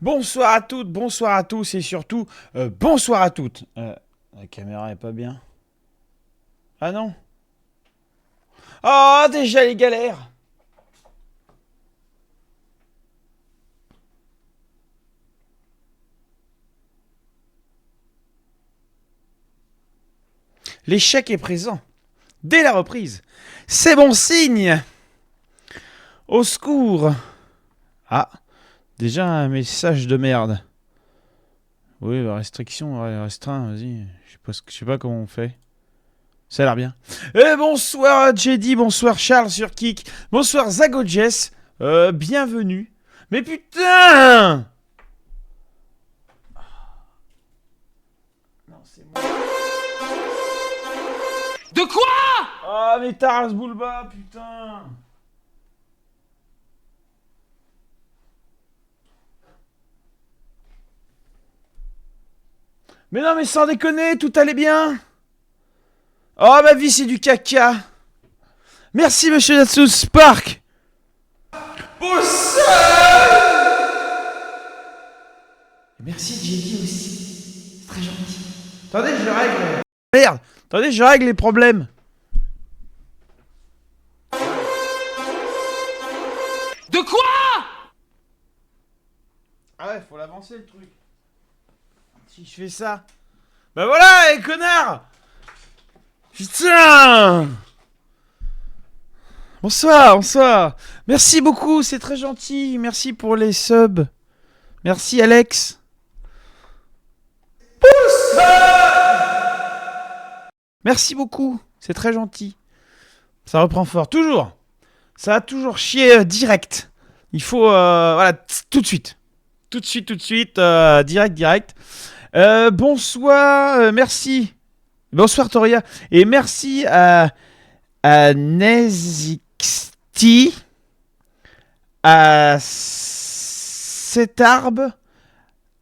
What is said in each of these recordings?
Bonsoir à toutes, bonsoir à tous et surtout bonsoir à toutes. La caméra est pas bien. Ah non. Oh, déjà les galères. L'échec est présent. Dès la reprise. C'est bon signe. Au secours. Ah, déjà un message de merde. Oui, restriction, restreint, vas-y. Je sais pas comment on fait. Ça a l'air bien. Et bonsoir Jedi, bonsoir Charles sur Kik, bonsoir Zagojess, bienvenue. Mais putain! Non, c'est moi. De quoi? Ah, mais Taras Bulba, putain! Mais non, mais sans déconner, tout allait bien! Oh, ma vie, c'est du caca! Merci, monsieur Natsu Spark! Merci Jedi aussi. C'est très gentil. Attendez, je règle. Merde! Attendez, je règle les problèmes. De quoi? Ah ouais, faut l'avancer le truc. Si je fais ça. Bah voilà, les connards! Putain! Bonsoir, bonsoir. Merci beaucoup, c'est très gentil. Merci pour les subs. Merci Alex. Merci beaucoup, c'est très gentil. Ça reprend fort, toujours. Ça a toujours chié direct. Il faut, voilà, tout de suite. Tout de suite, direct. Bonsoir, merci. Bonsoir Toria. Et merci à Nezixti, à Cetarbe,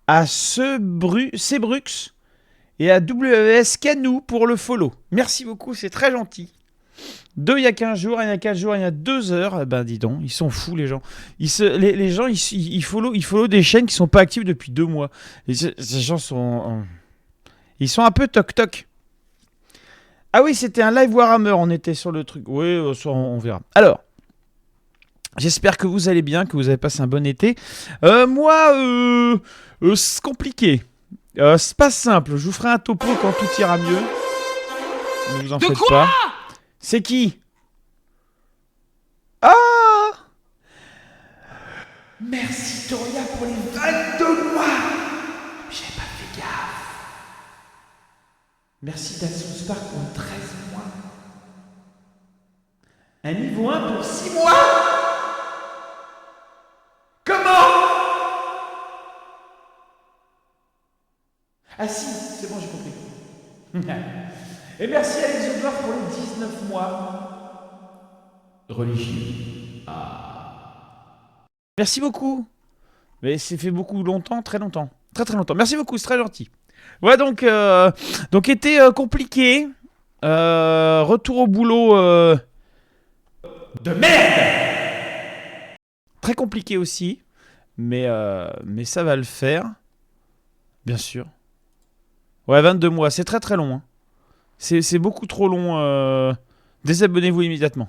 à Sebrux et à WS Canou pour le follow. Merci beaucoup, c'est très gentil. Deux, il y a 15 jours, il y a 4 jours, il y a 2 heures. Eh ben, dis donc, ils sont fous, les gens. Les gens, ils follow des chaînes qui sont pas actives depuis 2 mois. Et ces gens sont... Ils sont un peu toc-toc. Ah oui, c'était un live Warhammer, on était sur le truc. Oui, on verra. Alors, j'espère que vous allez bien, que vous avez passé un bon été. Moi, c'est compliqué. C'est pas simple. Je vous ferai un topo quand tout ira mieux. Ne vous en faites pas. C'est qui? Ah! Merci Toria pour les 22 mois. J'ai pas fait gaffe. Merci Datsun Spark pour 13 mois. Un niveau 1 pour 6 mois? Comment? Ah si, c'est bon, j'ai compris. Et merci à Exodore pour les 19 mois. Religieux. Ah. Merci beaucoup. Mais c'est fait beaucoup longtemps, très longtemps. Très longtemps. Merci beaucoup, c'est très gentil. Ouais, donc été compliqué. Retour au boulot de merde. Très compliqué aussi. Mais ça va le faire. Bien sûr. Ouais, 22 mois, c'est très long. Hein. C'est beaucoup trop long. Désabonnez-vous immédiatement.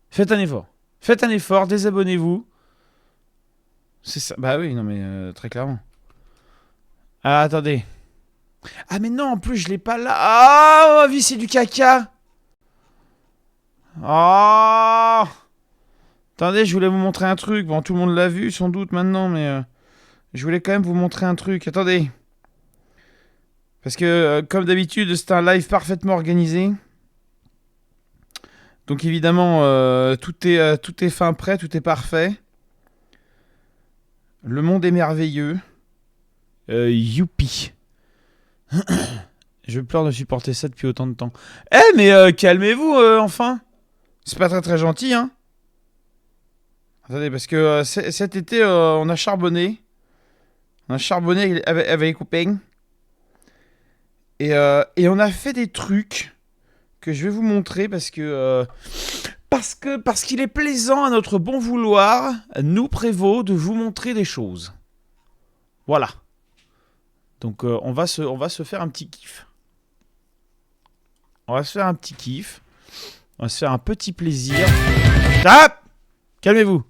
Faites un effort, désabonnez-vous. C'est ça. Bah oui, non mais très clairement. Ah, attendez. Ah mais non, en plus je l'ai pas là. Ah, ma vie, c'est du caca. Ah. Attendez, je voulais vous montrer un truc. Bon, tout le monde l'a vu sans doute maintenant, mais je voulais quand même vous montrer un truc. Attendez. Parce que, comme d'habitude, c'est un live parfaitement organisé. Donc évidemment, tout est fin prêt, tout est parfait. Le monde est merveilleux. Youpi. Je pleure de supporter ça depuis autant de temps. Eh, mais calmez-vous, enfin. C'est pas très gentil, hein. Attendez, parce que cet été, on a charbonné. On a charbonné avec les copains. Et on a fait des trucs que je vais vous montrer parce qu'il est plaisant à notre bon vouloir, nous prévaut de vous montrer des choses. Voilà. Donc on va se faire un petit kiff. On va se faire un petit kiff. On va se faire un petit plaisir. Ah! Calmez-vous.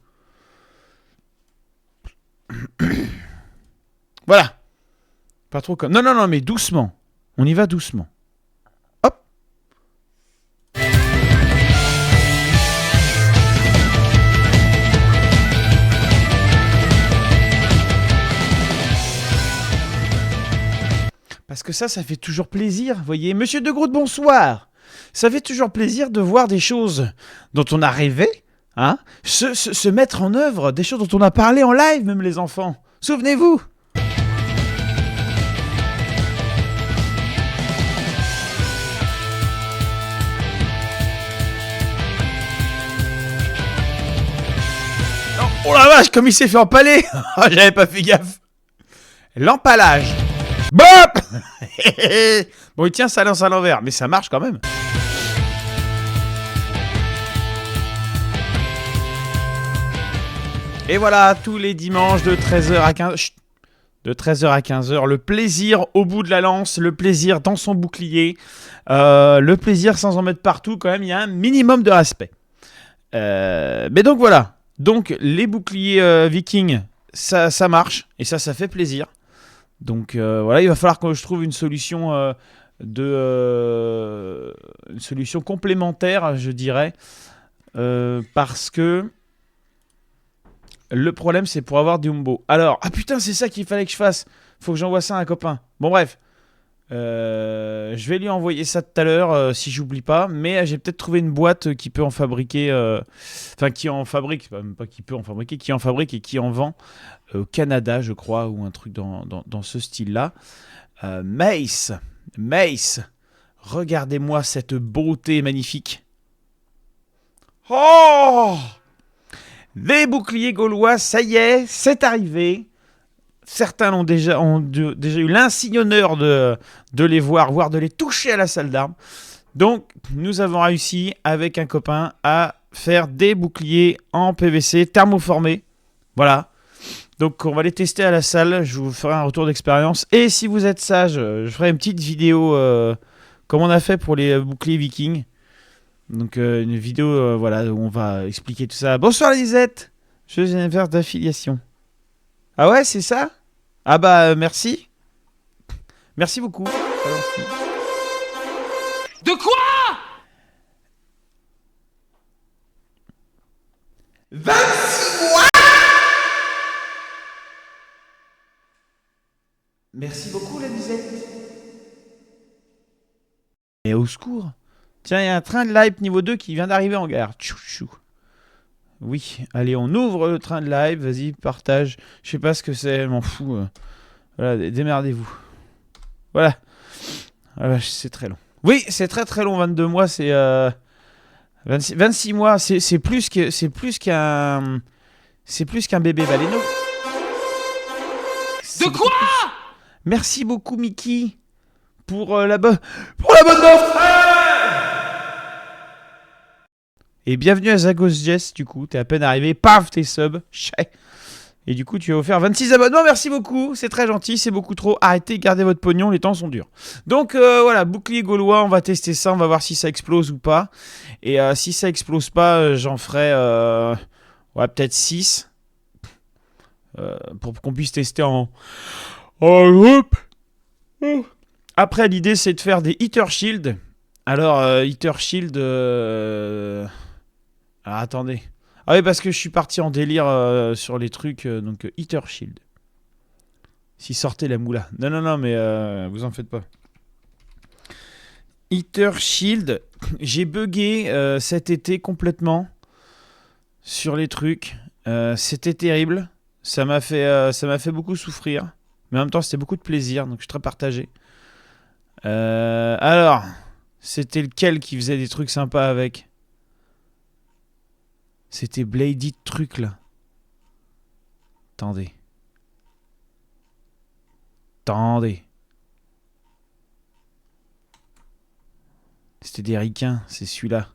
Voilà. Pas trop comme... Non, non, non, mais doucement. On y va doucement. Hop. Parce que ça fait toujours plaisir, vous voyez. Monsieur de Groot, bonsoir. Ça fait toujours plaisir de voir des choses dont on a rêvé, hein, se mettre en œuvre, des choses dont on a parlé en live, même les enfants. Souvenez-vous. Oh la vache, comme il s'est fait empaler. J'avais pas fait gaffe. L'empalage. Bop. Bon, il tient sa lance à l'envers, mais ça marche quand même. Et voilà, tous les dimanches de 13h à 15h. Chut. De 13h à 15h, le plaisir au bout de la lance, le plaisir dans son bouclier, le plaisir sans en mettre partout, quand même, il y a un minimum de respect. Mais donc voilà, donc les boucliers vikings, ça marche, et ça fait plaisir. Donc voilà, il va falloir que je trouve une solution, une solution complémentaire, je dirais, parce que le problème, c'est pour avoir des Umbo. Alors, ah putain, c'est ça qu'il fallait que je fasse. Faut que j'envoie ça à un copain. Bon, bref. Je vais lui envoyer ça tout à l'heure, si j'oublie pas. Mais j'ai peut-être trouvé une boîte qui peut en fabriquer... Enfin, qui en fabrique. Pas qui peut en fabriquer, qui en fabrique et qui en vend au Canada, je crois, ou un truc dans ce style-là. Mace. Regardez-moi cette beauté magnifique. Oh! Les boucliers gaulois, ça y est, c'est arrivé. Certains ont déjà eu l'insigne honneur de les voir, voire de les toucher à la salle d'armes. Donc, nous avons réussi, avec un copain, à faire des boucliers en PVC thermoformés. Voilà. Donc, on va les tester à la salle. Je vous ferai un retour d'expérience. Et si vous êtes sage, je ferai une petite vidéo comme on a fait pour les boucliers vikings. Donc une vidéo voilà, où on va expliquer tout ça. Bonsoir Lisette. Je viens de faire d'affiliation. Ah ouais, c'est ça? Ah bah merci. Merci beaucoup. De quoi? 26 mois. Merci beaucoup la Lisette. Et au secours. Tiens, il y a un train de live niveau 2 qui vient d'arriver en gare. Tchou. Oui, allez, on ouvre le train de live. Vas-y, partage. Je sais pas ce que c'est, je m'en fous. Voilà, démerdez-vous. Voilà. Ah, c'est très long. Oui, c'est très long. 22 mois, c'est 26 mois. C'est plus qu'un bébé baleineau. De quoi? Merci beaucoup, Mickey, pour la bonne offre. Et bienvenue à Zagos Jess, du coup, t'es à peine arrivé, paf, t'es sub, et du coup tu as offert 26 abonnements, merci beaucoup, c'est très gentil, c'est beaucoup trop, arrêtez, gardez votre pognon, les temps sont durs. Donc voilà, bouclier gaulois, on va tester ça, on va voir si ça explose ou pas, et si ça explose pas, j'en ferai peut-être 6, pour qu'on puisse tester en groupe. Après l'idée c'est de faire des Heater Shield. Alors Heater Shield... Ah, attendez. Ah oui, parce que je suis parti en délire sur les trucs. Donc, Heater Shield. Si sortait la moula. Non, mais vous en faites pas. Heater Shield. J'ai bugué cet été complètement sur les trucs. C'était terrible. Ça m'a fait beaucoup souffrir. Mais en même temps, c'était beaucoup de plaisir. Donc, je suis très partagé. Alors, c'était lequel qui faisait des trucs sympas avec? C'était Bladed truc là. Attendez. C'était des ricains, c'est celui-là.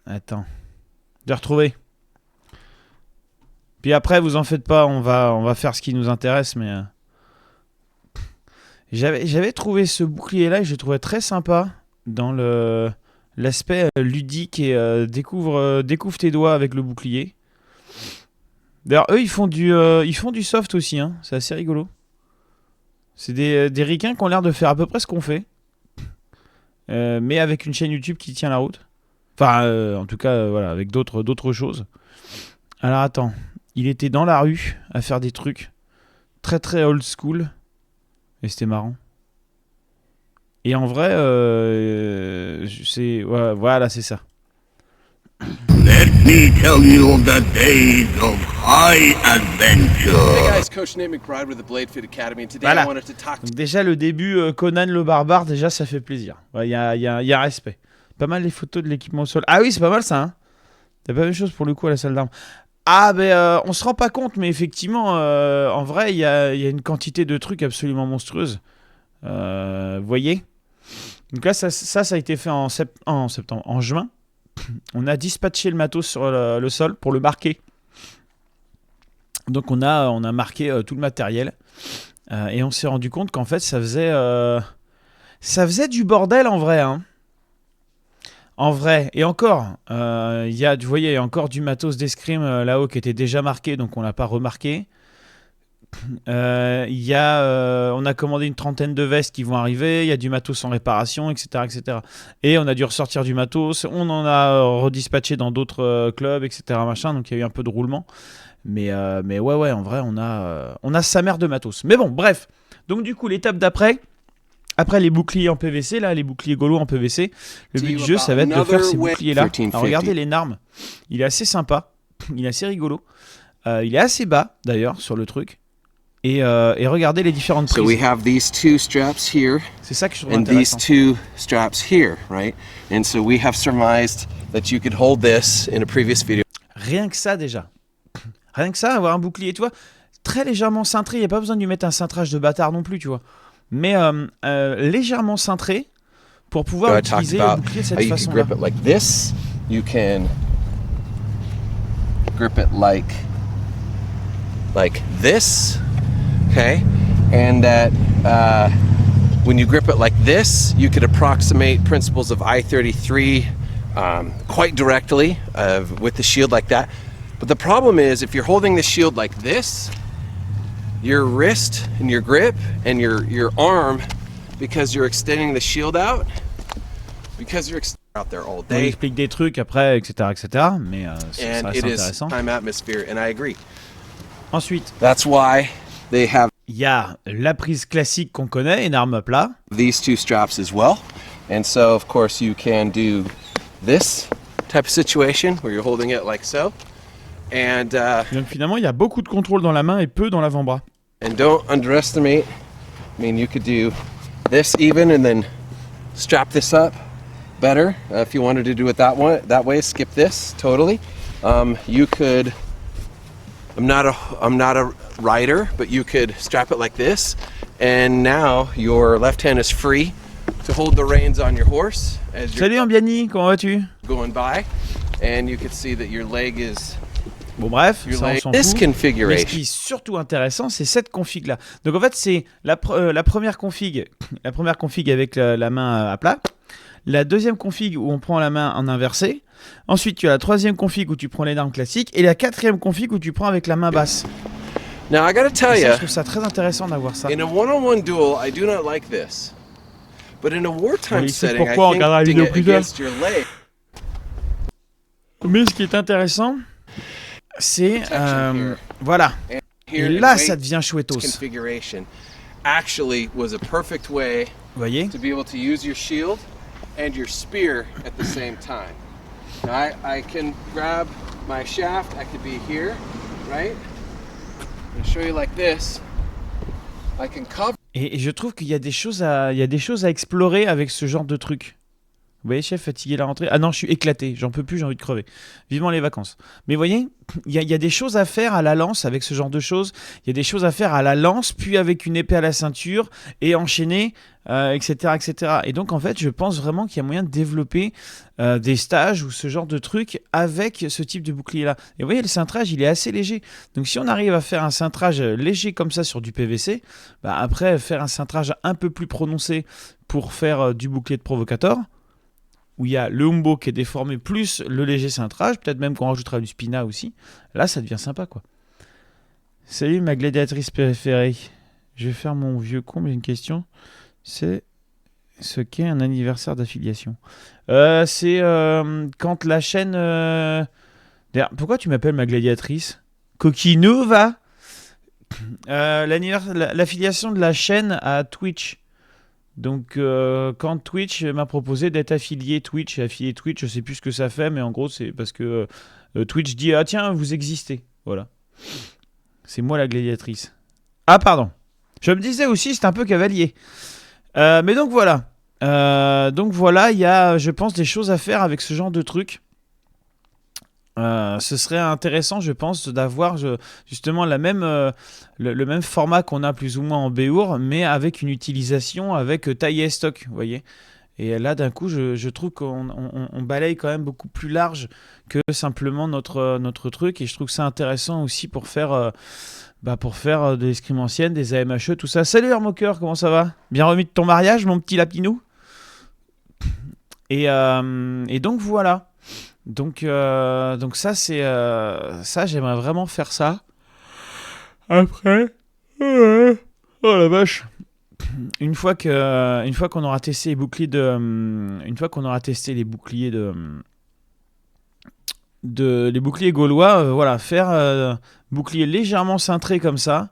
Attends. Je vais retrouver. Puis après, vous en faites pas, on va faire ce qui nous intéresse, mais... J'avais trouvé ce bouclier-là et je le trouvais très sympa dans l'aspect ludique et découvre tes doigts avec le bouclier. D'ailleurs, eux, ils font du soft aussi, hein. C'est assez rigolo. C'est des ricains qui ont l'air de faire à peu près ce qu'on fait. Mais avec une chaîne YouTube qui tient la route. Enfin, en tout cas, voilà, avec d'autres choses. Alors attends, il était dans la rue à faire des trucs très très old school. Et c'était marrant. Et en vrai, voilà, c'est ça. Let me tell you of the days of high adventure. Hey guys, Coach Nate McBride with the Blade Fit Academy, and today Voilà. I wanted to talk to Donc déjà le début, Conan le barbare, déjà ça fait plaisir. Il y a un respect. Pas mal les photos de l'équipement au sol. Ah oui, c'est pas mal ça. Hein. T'as pas la même chose pour le coup à la salle d'armes. Ah on se rend pas compte, mais effectivement, en vrai, il y a une quantité de trucs absolument monstrueuse. Vous voyez. Donc là, ça a été fait en septembre, en juin. On a dispatché le matos sur le sol pour le marquer. Donc on a marqué tout le matériel et on s'est rendu compte qu'en fait ça faisait du bordel en vrai. Hein. En vrai, et encore, vous voyez, il y a encore du matos d'escrime là-haut qui était déjà marqué, donc on l'a pas remarqué. On a commandé une trentaine de vestes qui vont arriver, il y a du matos en réparation, etc., etc. Et on a dû ressortir du matos, on en a redispatché dans d'autres clubs, etc., machin, donc il y a eu un peu de roulement. Mais ouais, en vrai, on a sa mère de matos. Mais bon, bref. Donc du coup, l'étape d'après, après les boucliers en PVC, là, les boucliers Golo en PVC, le but du jeu, ça va être de faire ces boucliers-là. Alors, regardez les narmes, il est assez sympa, il est assez rigolo. Il est assez bas, d'ailleurs, sur le truc. Et regardez les différentes prises. So we have these two straps here C'est ça que je trouve and these intéressant. two straps here, right? And so we have surmised that you could hold this in a previous video. Rien que ça, déjà. Rien que ça, avoir un bouclier, tu vois, très légèrement cintré. Il n'y a pas besoin de lui mettre un cintrage de bâtard non plus, tu vois. Mais légèrement cintré pour pouvoir I utiliser talked le about bouclier de how cette you can façon-là. grip it like this. You can grip it like this, okay? And that when you grip it like this, you could approximate principles of I-33 quite directly with the shield like that. But the problem is, if you're holding the shield like this, your wrist and your grip and your arm, because you're extending the shield out, because you're out there all On day, explique des trucs après, etc., etc. Mais ça and reste it is intéressant. time atmosphere, and I agree. Ensuite, That's why they have il y a la prise classique qu'on connaît, une arme à plat. these two straps as well. And so, of course, you can do this type of situation where you're holding it like so. And Donc finalement, il y a beaucoup de contrôle dans la main et peu dans l'avant-bras. don't underestimate. I mean, you could do this even, and then strap this up better if you wanted to do it that way. Skip this totally. You could. I'm not a rider, but you could strap it like this, and now your left hand is free to hold the reins on your horse as you're Salut Ambiani, comment vas-tu? going by, and you can see that your leg is Bon bref, your ça on leg. s'en This fout. Mais ce configuration. qui est surtout intéressant, c'est cette config là. Donc en fait, c'est la première config avec la main à plat. La deuxième config où on prend la main en inversé. Ensuite, tu as la troisième config où tu prends les armes classiques. Et la quatrième config où tu prends avec la main basse. Now I gotta tell Et ça, you, je trouve ça très intéressant d'avoir ça. in a one-on-one duel, I do not like this. But in a wartime Oui, c'est setting, I pourquoi on think regardera la putting vidéo it plus tard. against your leg. Mais ce qui est intéressant, c'est... voilà. Here Et and là, weight ça devient chouettos. Vous configuration actually was a perfect way voyez? to be able to use your shield and your spear at the same time. Now I can grab my shaft, I could be here, right? I'm gonna show you like this. I can cover. Et je trouve qu'il y a des choses à explorer avec ce genre de truc. Vous voyez, chef, fatigué la rentrée. Ah non, je suis éclaté, j'en peux plus, j'ai envie de crever. Vivement les vacances. Mais vous voyez, il y a des choses à faire à la lance avec ce genre de choses. Il y a des choses à faire à la lance, puis avec une épée à la ceinture, et enchaîner, etc., etc. Et donc, en fait, je pense vraiment qu'il y a moyen de développer des stages ou ce genre de trucs avec ce type de bouclier-là. Et vous voyez, le cintrage, il est assez léger. Donc, si on arrive à faire un cintrage léger comme ça sur du PVC, bah, après, faire un cintrage un peu plus prononcé pour faire du bouclier de provocateur, où il y a le Humbo qui est déformé plus le léger cintrage, peut-être même qu'on rajoutera du spina aussi, là ça devient sympa quoi. Salut ma gladiatrice préférée, je vais faire mon vieux con, mais j'ai une question, c'est ce qu'est un anniversaire d'affiliation. C'est quand la chaîne... D'ailleurs, pourquoi tu m'appelles ma gladiatrice? Coquinou va l'affiliation de la chaîne à Twitch. Donc quand Twitch m'a proposé d'être affilié Twitch, je sais plus ce que ça fait, mais en gros c'est parce que Twitch dit ah tiens vous existez, voilà. C'est moi la gladiatrice. Ah pardon. Je me disais aussi c'est un peu cavalier. Mais donc voilà. Il y a je pense des choses à faire avec ce genre de truc. Ce serait intéressant, je pense, d'avoir justement le même format qu'on a plus ou moins en Béour, mais avec une utilisation avec taille et stock, vous voyez. Et là, d'un coup, je trouve qu'on balaye quand même beaucoup plus large que simplement notre truc. Et je trouve que c'est intéressant aussi pour faire des escrimes anciennes, des AMHE, tout ça. Salut Hermoker, comment ça va? Bien remis de ton mariage, mon petit lapinou? Et donc voilà. Donc ça c'est ça j'aimerais vraiment faire ça. Après oh la vache. Une fois qu'on aura testé les boucliers les boucliers gaulois, voilà, faire bouclier légèrement cintré comme ça,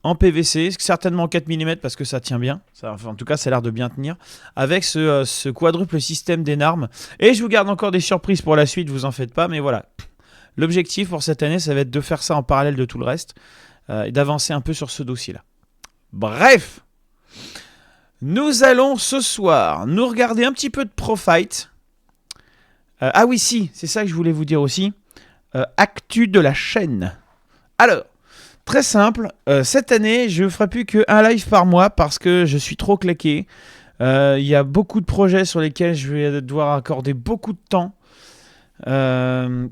en PVC, certainement 4 mm parce que ça tient bien, en tout cas ça a l'air de bien tenir, avec ce quadruple système d'énarmes. Et je vous garde encore des surprises pour la suite, vous en faites pas, mais voilà. L'objectif pour cette année, ça va être de faire ça en parallèle de tout le reste, et d'avancer un peu sur ce dossier-là. Bref, nous allons ce soir nous regarder un petit peu de Pro Fight. Ah oui, si, c'est ça que je voulais vous dire aussi. Actu de la chaîne. Alors, très simple, cette année, je ne ferai plus qu'un live par mois parce que je suis trop claqué. Il y a beaucoup de projets sur lesquels je vais devoir accorder beaucoup de temps. Je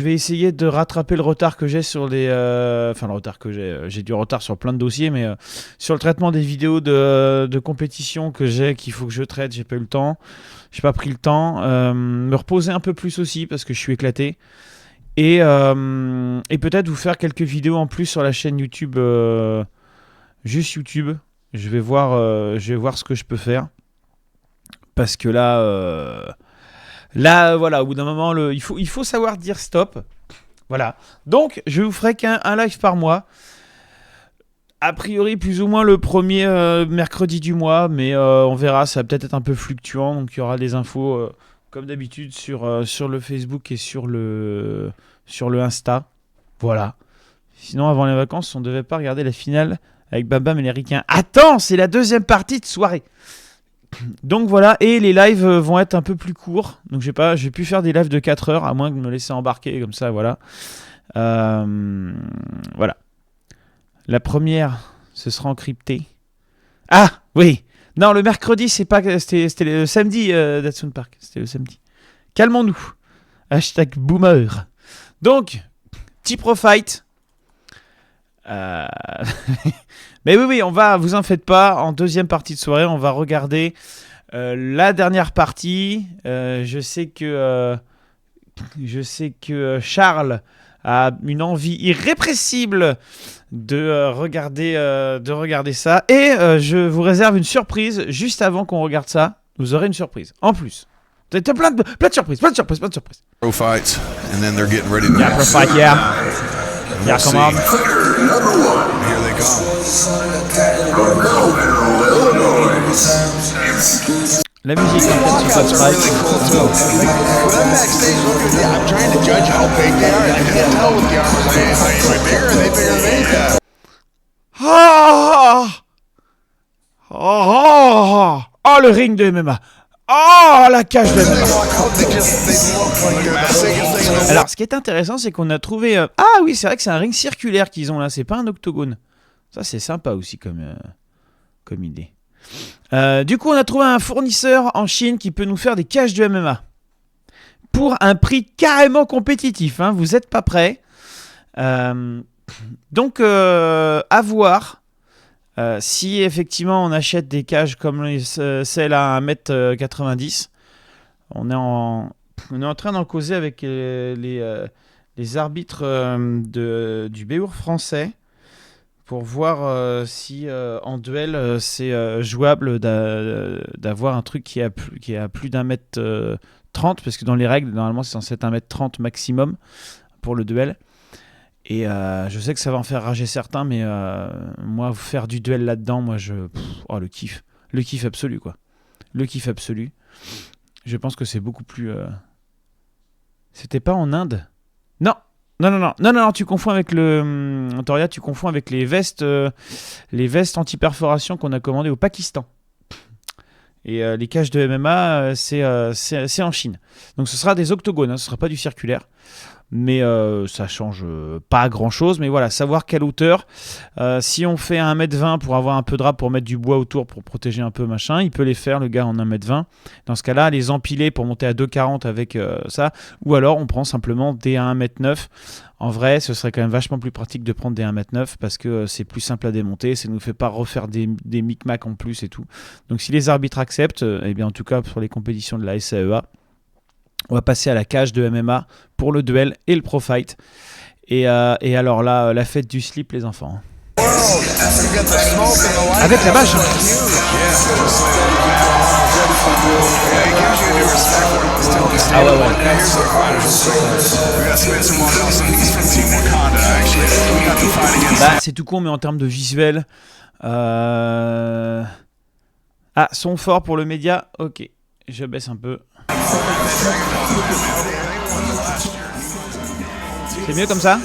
vais essayer de rattraper le retard que j'ai sur les... Enfin, le retard que j'ai du retard sur plein de dossiers, mais sur le traitement des vidéos de compétition qu'il faut que je traite, j'ai pas eu le temps. J'ai pas pris le temps. Me reposer un peu plus aussi parce que je suis éclaté. Et peut-être vous faire quelques vidéos en plus sur la chaîne YouTube. Juste YouTube. Je vais voir ce que je peux faire. Parce que là, voilà, au bout d'un moment, il faut savoir dire stop. Voilà. Donc, je vous ferai qu'un live par mois. A priori, plus ou moins le premier mercredi du mois, mais on verra, ça va peut-être être un peu fluctuant. Donc, il y aura des infos, comme d'habitude, sur le Facebook et sur le Insta. Voilà. Sinon, avant les vacances, on ne devait pas regarder la finale avec Bam Bam et les Ricains. Attends, c'est la deuxième partie de soirée. Donc voilà, et les lives vont être un peu plus courts. Donc j'ai pu faire des lives de 4 heures, à moins de me laisser embarquer comme ça, voilà. Voilà. La première, ce sera encrypté. Ah, oui. Non, le mercredi, c'était le samedi, Datsun Park. C'était le samedi. Calmons-nous. Hashtag boomer. Donc, petit Pro Fight. Mais oui, vous en faites pas. En deuxième partie de soirée, on va regarder la dernière partie. Je sais que Charles a une envie irrépressible de regarder ça. Et je vous réserve une surprise juste avant qu'on regarde ça. Vous aurez une surprise. En plus. T'as plein de surprises. Pro fights, and then they're getting ready to Yeah, pro fight, yeah. Yeah, come on. Here they come. La musique est sur Subscribe. When I'm backstage looking, I'm trying to judge how big they are. I can't tell with the arms. Are they bigger? Are they bigger than anything? Oh, le ring de MMA. Oh, la cage de MMA. They look like the sickest thing in the world. Alors, ce qui est intéressant, c'est qu'on a trouvé... Ah oui, c'est vrai que c'est un ring circulaire qu'ils ont là, c'est pas un octogone. Ça, c'est sympa aussi comme idée. Du coup, on a trouvé un fournisseur en Chine qui peut nous faire des cages de MMA. Pour un prix carrément compétitif, hein. Vous n'êtes pas prêts. Donc, à voir si effectivement on achète des cages comme celles à 1m90. On est en train d'en causer avec les arbitres du Béour français pour voir si en duel c'est jouable d'avoir un truc qui a plus d'1m30, parce que dans les règles, normalement c'est censé être 1m30 maximum pour le duel. Et je sais que ça va en faire rager certains, mais moi, faire du duel là-dedans, moi, oh, le kiff. Le kiff absolu, quoi. Le kiff absolu. Je pense que c'est beaucoup plus... C'était pas en Inde ? Non, tu confonds avec Toria, tu confonds avec les vestes anti-perforation qu'on a commandées au Pakistan. Et les cages de MMA, c'est en Chine. Donc ce sera des octogones, hein, ce sera pas du circulaire. Mais ça change pas grand chose. Mais voilà, savoir quelle hauteur. Si on fait 1m20 pour avoir un peu de drap, pour mettre du bois autour, pour protéger un peu machin, il peut les faire, le gars, en 1m20. Dans ce cas-là, les empiler pour monter à 2,40 avec ça. Ou alors on prend simplement des 1m9. En vrai, ce serait quand même vachement plus pratique de prendre des 1m9 parce que c'est plus simple à démonter. Ça ne nous fait pas refaire des micmacs en plus et tout. Donc si les arbitres acceptent, eh bien en tout cas pour les compétitions de la SAEA, on va passer à la cage de MMA pour le duel et le pro fight. Et alors là, la fête du slip, les enfants. Avec la bâche. Ah ouais. Bah, c'est tout con, mais en termes de visuel. Ah, son fort pour le média. Ok, je baisse un peu. C'est mieux comme ça ?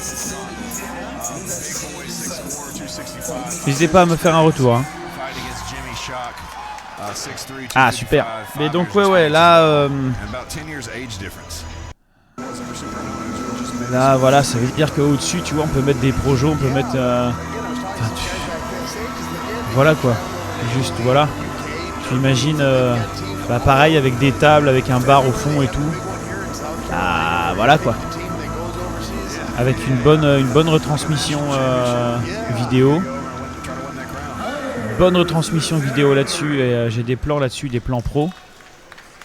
N'hésitez pas à me faire un retour. Hein. Ah super. Mais donc ouais là là voilà, ça veut dire qu'au-dessus tu vois on peut mettre des projos, on peut mettre voilà quoi. Juste voilà. Tu imagines pareil avec des tables, avec un bar au fond et tout. Ah voilà quoi. Avec une bonne retransmission vidéo. Bonne retransmission vidéo là-dessus, et j'ai des plans là-dessus, des plans pro.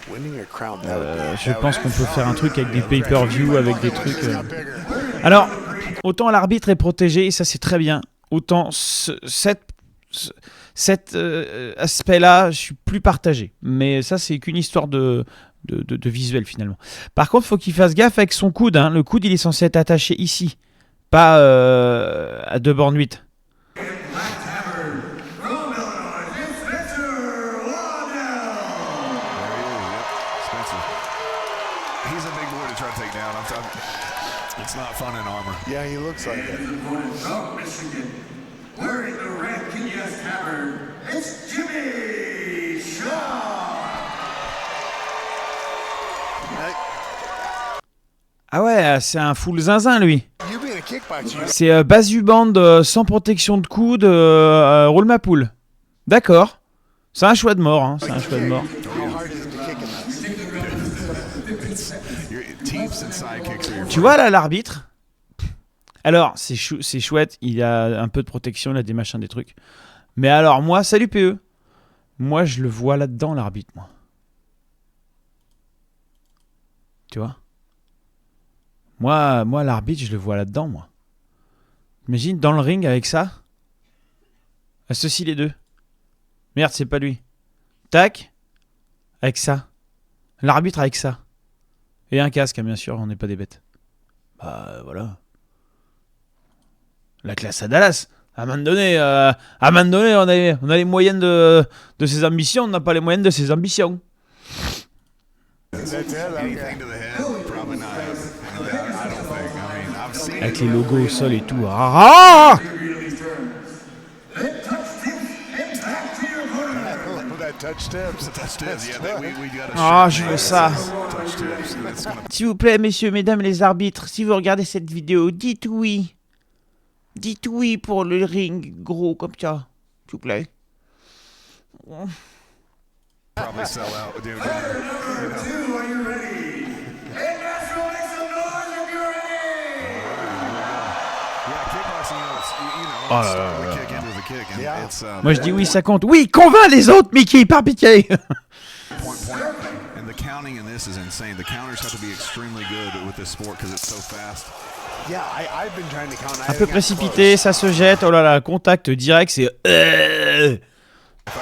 Je pense qu'on peut faire un truc avec des pay-per-view, avec des trucs... Alors, autant l'arbitre est protégé, et ça c'est très bien. Autant cet aspect-là, je suis plus partagé. Mais ça c'est qu'une histoire de visuel finalement. Par contre, il faut qu'il fasse gaffe avec son coude. Hein. Le coude, il est censé être attaché ici, pas à 2 bornes 8. It's not fun in armor. Yeah, he looks like it. From Michigan, wearing the red PBS Tavern, it's Jimmy Shaw. Ah ouais, c'est un full zinzin lui. You being a kickboxer. C'est Basuband sans protection de coude, roule ma poule. D'accord. C'est un choix de mort, hein. C'est un choix de mort. Tu vois là l'arbitre. Alors c'est chouette, il a un peu de protection, il a des machins, des trucs. Mais alors moi, salut PE. Moi je le vois là-dedans l'arbitre, moi. Tu vois. Moi l'arbitre je le vois là-dedans, moi. Imagine dans le ring avec ça. Associe les deux. Merde, c'est pas lui. Tac. Avec ça. L'arbitre avec ça. Et un casque, hein, bien sûr, on n'est pas des bêtes. Bah voilà. La classe à Dallas. À un moment donné, on a les moyennes de ses ambitions, on n'a pas les moyennes de ses ambitions. Avec les logos au sol et tout. Ah! touch tips. Touch tips, yeah. We got Ah, je veux ça. touch tips, and it's gonna. S'il vous plaît, messieurs, mesdames les arbitres, si vous regardez cette vidéo, dites oui. Dites oui pour le ring gros comme ça. S'il vous plaît. Probably sell out, dude. Oh là là là. Kick into the kick, and it's Moi je dis oui, ça compte. Oui, convainc les autres, Mickey, par pitié. point. And the counting in this is insane. The counters have to be extremely good with this sport because it's so fast. Yeah, I've been trying to count. Un peu précipité, ça se jette. Oh là là, contact direct, c'est.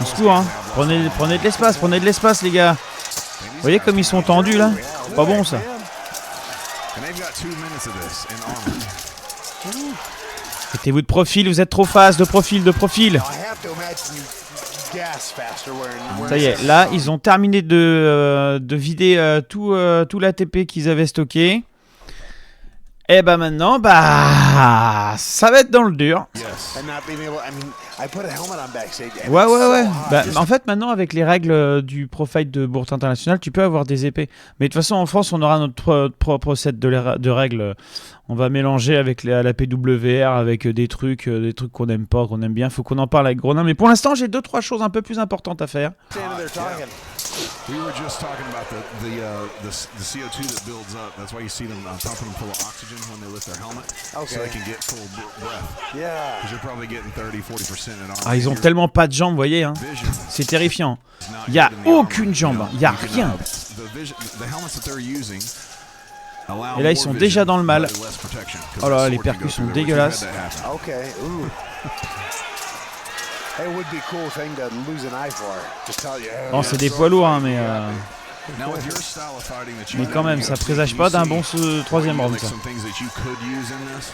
On se court, hein. Prenez de l'espace, les gars. Vous voyez comme ils sont tendus là? C'est pas bon ça. And they've got 2 minutes of this in armor. Mettez-vous de profil, vous êtes trop face, de profil. I have to imagine you gas faster wearing. Ça y est, là, ils ont terminé de vider tout l'ATP qu'ils avaient stocké. Et bah maintenant, bah ça va être dans le dur. Yes. And not being able, I mean, I put a helmet on backstage. and Ouais. it's so hot. Bah, en fait, maintenant, avec les règles du Pro Fight de Bourse International, tu peux avoir des épées. Mais de toute façon, en France, on aura notre propre set de règles. On va mélanger avec la PWR, avec des trucs qu'on n'aime pas, qu'on aime bien. Faut qu'on en parle avec Gronin. Mais pour l'instant, j'ai 2-3 choses un peu plus importantes à faire. Standing there talking. We were just talking about the CO2 that builds up. That's why you see them pumping them full of oxygen when they lift their helmet, so Okay. they can get full breath. Yeah. Because you're probably getting 30-40% in armor. Ah, ils ont tellement pas de jambes, vous voyez, hein. Vision C'est terrifiant. is not Il y a good in the armor, aucune jambe, you know? il y a You can, rien. the helmets that they're using allow Et là, ils more sont vision, déjà dans le mal. but less protection, 'cause Oh là là, the les sword can go percus sont through there, which dégueulasses. we've had that happen. Okay. Ooh. It would be a cool thing to lose an eye for. Just tell you. Bon, c'est des poids lourds, hein, mais Now, with your style of fighting that you mais do, quand même, you ça know, présage you pas d'un see bon troisième round, like ça. some things that you could use in this.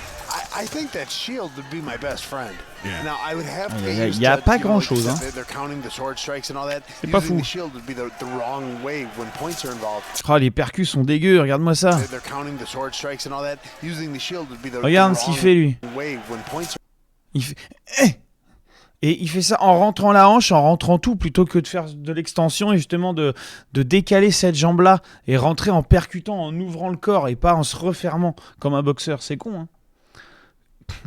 I think that shield would be my best friend. Yeah. Now I would have to Il get y a- used il y a to, pas you know, grand-chose, like hein. they're counting the sword strikes and all that. C'est pas Using fou. the shield would be the wrong way when points are involved. Oh, les percus sont dégueux, regarde-moi ça. They're counting the sword strikes and all that. Using the shield would be the Regarde ce qu'il fait, lui. wrong way when points are Il fait... Et il fait ça en rentrant la hanche, en rentrant tout, plutôt que de faire de l'extension et justement de décaler cette jambe-là et rentrer en percutant, en ouvrant le corps et pas en se refermant comme un boxeur. C'est con, hein.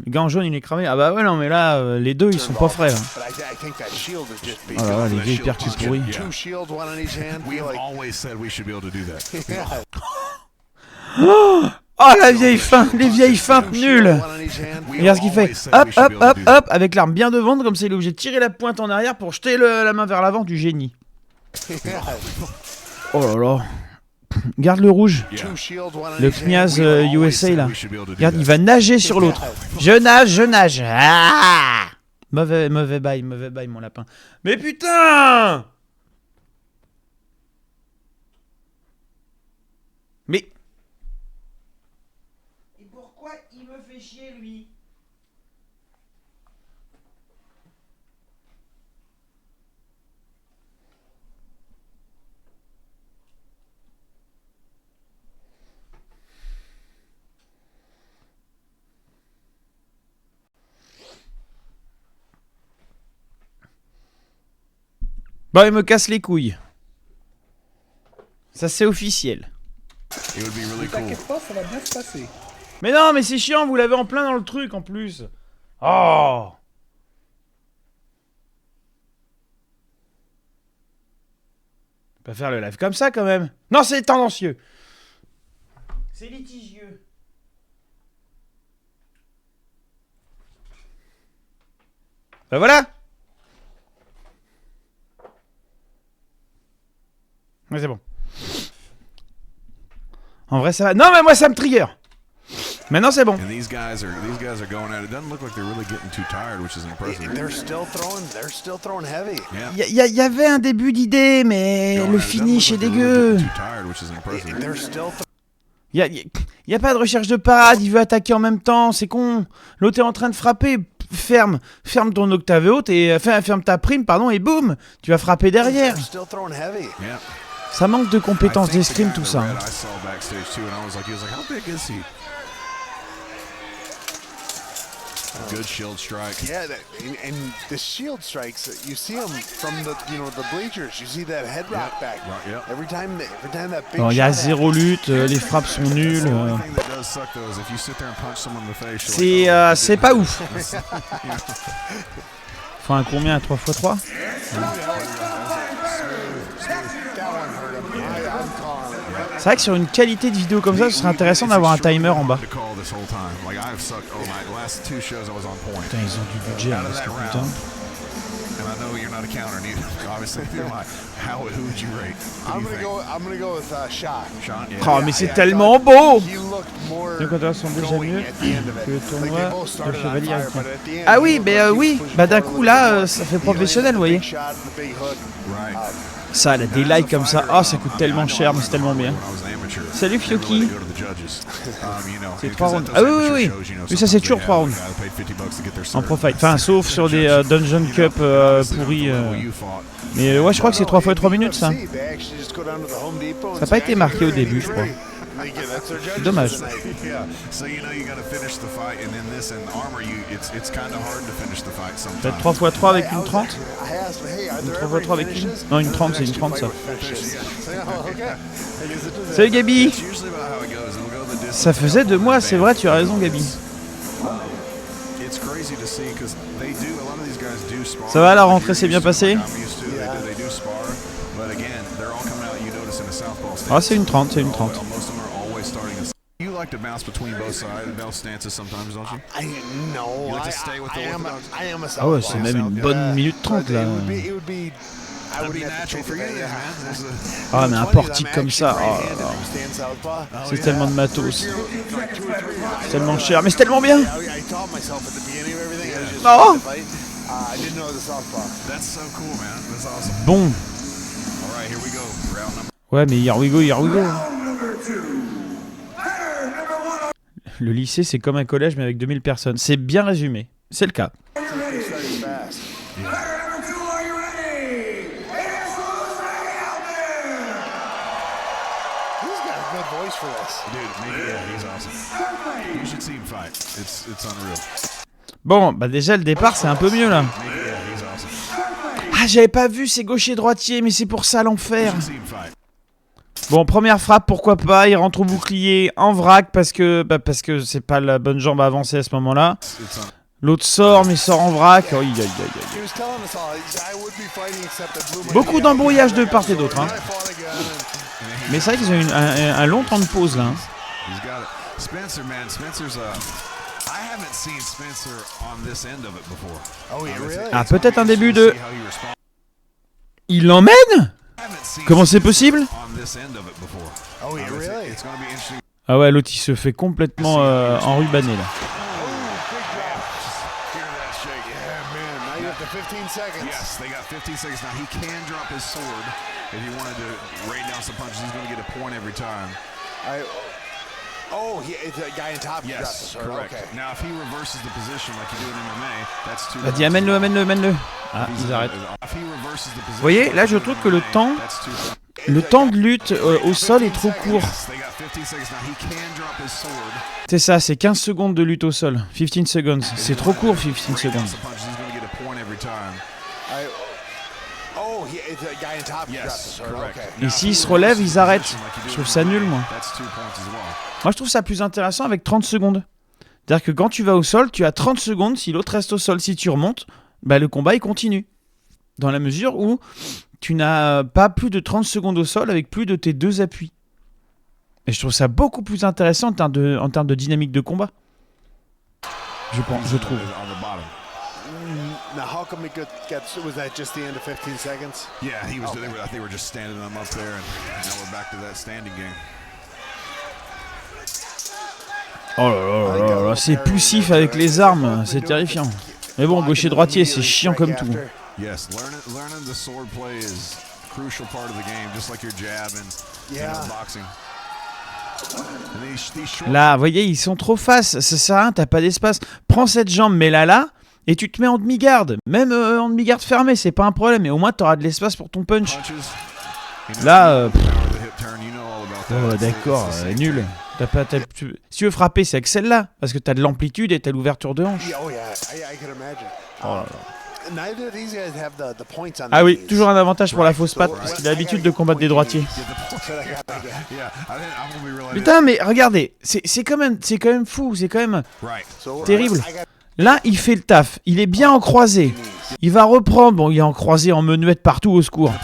Le gars en jaune, il est cramé. Ah bah ouais, non, mais là, les deux, ils sont pas frais. Hein. But I think that shield would just be Oh là là, les That vieilles shield percus punch, pourris. yeah. two shields, one on each hand. We've Feel like, always said we should be able to do that. yeah. Oh, la vieille feinte, les vieilles feintes Two nulles. shields, one on each hand. Regarde ce qu'il fait. Hop, hop, hop, hop, avec l'arme bien devant, comme ça il est obligé de tirer la pointe en arrière pour jeter la main vers l'avant, du génie. Yeah. Oh là là. Garde le rouge. Two shields, one on Le each hand. kniaz We've always USA said là. we should be able to do Regarde, that. il va nager sur l'autre. Je nage. Ah, mauvais bail, mon lapin. Mais putain! Mais... Et pourquoi il me fait chier, lui? Bah, il me casse les couilles. Ça, c'est officiel. It would be really cool. Mais non, mais c'est chiant, vous l'avez en plein dans le truc, en plus. Oh! On peut pas faire le live comme ça, quand même. Non, c'est tendancieux. C'est litigieux. Bah voilà! Ouais, c'est bon. En vrai, ça va. Non, mais moi, ça me trigger. Maintenant, c'est bon. And these guys are going at it. It doesn't look like they're really getting too tired, which is impressive. They're still throwing heavy. Yeah. Il y avait un début d'idée, mais Going le at it. It doesn't finish est look like they're really dégueu. getting too tired, which is impressive. They're still Il y a pas de recherche de parade, il veut attaquer en même temps, c'est con. L'autre est en train de frapper, ferme ton octave haute et ferme ta prime, pardon, et boum, tu vas frapper derrière. They're still throwing heavy. Yeah. Ça manque de compétences I think the d'escrime, guy tout in ça. the hein. red I saw backstage too, and I was like, he was like, how big is he? Good shield strike. Yeah, and the shield strikes, you see them from the the bleachers. You see that head rock back. Right, yep. Every time that big Bon, il y a shot zéro lutte, les frappes sont nulles. The only thing that does suck though is if you sit there and punch someone in the face. C'est pas ouf. Enfin, combien? 3x3? C'est vrai que sur une qualité de vidéo comme ça, ce serait intéressant d'avoir un timer en bas. Putain, ils ont du budget, hein, parce que putain. I'm gonna go with Shot. Oh, mais c'est tellement beau! He looked more Les compteurs sont déjà going mieux at the end of it. que le Like tournoi they both de started on Chevalier. fire, but at the end, Ah oui, he mais looked oui, pushed bah d'un forward coup a là, little bit. ça fait You know, professionnel, the vous voyez. big shot and the big hook. Ça, la des likes comme ça, oh ça coûte tellement cher, mais c'est tellement bien. Salut Fioki. C'est 3 rounds. Ah oui. Oui, ça c'est toujours 3 rounds. En pro fight. Enfin, sauf sur des Dungeon Cup pourris. Mais ouais, je crois que c'est 3 x 3 minutes ça. Ça n'a pas été marqué au début, je crois. C'est dommage. Peut-être 3 x 3 avec une 30. Une 3 x 3 avec une. Non, une 30, c'est une 30 ça. Salut Gabi. Ça faisait 2 mois, c'est vrai, tu as raison Gabi. Ça va, la rentrée s'est bien passée? Ah, c'est une 30, c'est une 30. You like to bounce between both sides and both stances sometimes, don't you? No, You like to stay with the I am a Ah ouais, c'est même une bonne minute 30 là. It would be I would natural for you, man. Ah, mais un portique comme ça, oh là là. C'est tellement de matos. C'est tellement cher, mais c'est tellement bien. I taught myself at the beginning of everything. I was just Oh. trying to fight. I didn't know the southpaw. That's so cool, man. That's awesome. Bon. All right, here we go. Round number. Ouais, mais here we go, here we go. Le lycée, c'est comme un collège, mais avec 2000 personnes. C'est bien résumé. C'est le cas. Bon, bah déjà, le départ, c'est un peu mieux, là. Ah, j'avais pas vu, c'est gaucher-droitier, mais c'est pour ça l'enfer. Bon, première frappe, pourquoi pas, il rentre au bouclier en vrac parce que c'est pas la bonne jambe à avancer à ce moment-là. L'autre sort, mais sort en vrac. Oh, aïe, aïe, aïe. Beaucoup d'embrouillage de part et d'autre. Hein. Mais c'est vrai qu'ils ont eu un long temps de pause là. Hein. Ah, peut-être un début de... Il l'emmène ? Comment c'est possible? Ah ouais, l'autre il se fait complètement enrubaner là. Vas-y, amène-le. Ah, ils arrêtent. Vous voyez, là je trouve que le temps de lutte au sol est trop court. C'est ça, c'est 15 secondes de lutte au sol. 15 seconds. C'est trop court, 15 secondes. Et s'ils se relèvent, ils arrêtent. Je trouve ça nul, moi. Moi, je trouve ça plus intéressant avec 30 secondes. C'est-à-dire que quand tu vas au sol, tu as 30 secondes. Si l'autre reste au sol, si tu remontes, bah, le combat, il continue. Dans la mesure où tu n'as pas plus de 30 secondes au sol avec plus de tes 2 appuis. Et je trouve ça beaucoup plus intéressant en termes de dynamique de combat. Je trouve. Now, how come it was that just the end of 15 seconds? Yeah, they were just standing them up there, and now we're back to that standing game. Oh là là, c'est poussif avec les armes, c'est terrifiant. Mais bon, gaucher-droitier, c'est chiant comme tout. Yes, learning the sword play is a crucial part of the game, just like your jab and boxing. Là, vous voyez, ils sont trop face, ça sert à rien, t'as pas d'espace. Prends cette jambe, mets-la là, et tu te mets en demi-garde. Même en demi-garde fermée, c'est pas un problème, mais au moins t'auras de l'espace pour ton punch. Là, oh, d'accord, nul. Si tu veux frapper, c'est avec celle-là, parce que t'as de l'amplitude et t'as l'ouverture de hanche. Yeah, oh yeah, I can imagine. Neither of these guys have the points on Ah their oui, knees. toujours un avantage pour la fausse patte, parce qu'il a l'habitude de combattre des droitiers. Putain, mais regardez, c'est quand même fou, c'est quand même So, terrible. I got Là, il fait le taf, il est bien en croisé. Il va reprendre, bon, il est en croisé, en menuette partout, au secours.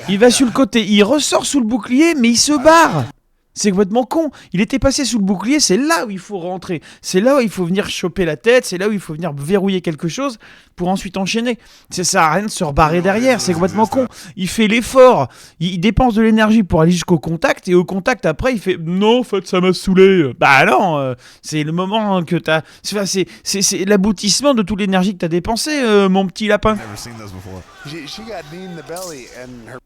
Il va sur le côté, il ressort sous le bouclier, mais il se barre. C'est complètement con. Il était passé sous le bouclier, c'est là où il faut rentrer. C'est là où il faut venir choper la tête, c'est là où il faut venir verrouiller quelque chose pour ensuite enchaîner. Ça sert à rien de se rebarrer derrière, c'est complètement con. Il fait l'effort, il dépense de l'énergie pour aller jusqu'au contact, et au contact après il fait « Non, en fait ça m'a saoulé ». Bah non, c'est le moment que t'as... C'est l'aboutissement de toute l'énergie que t'as dépensée, mon petit lapin. she got knee in the belly and her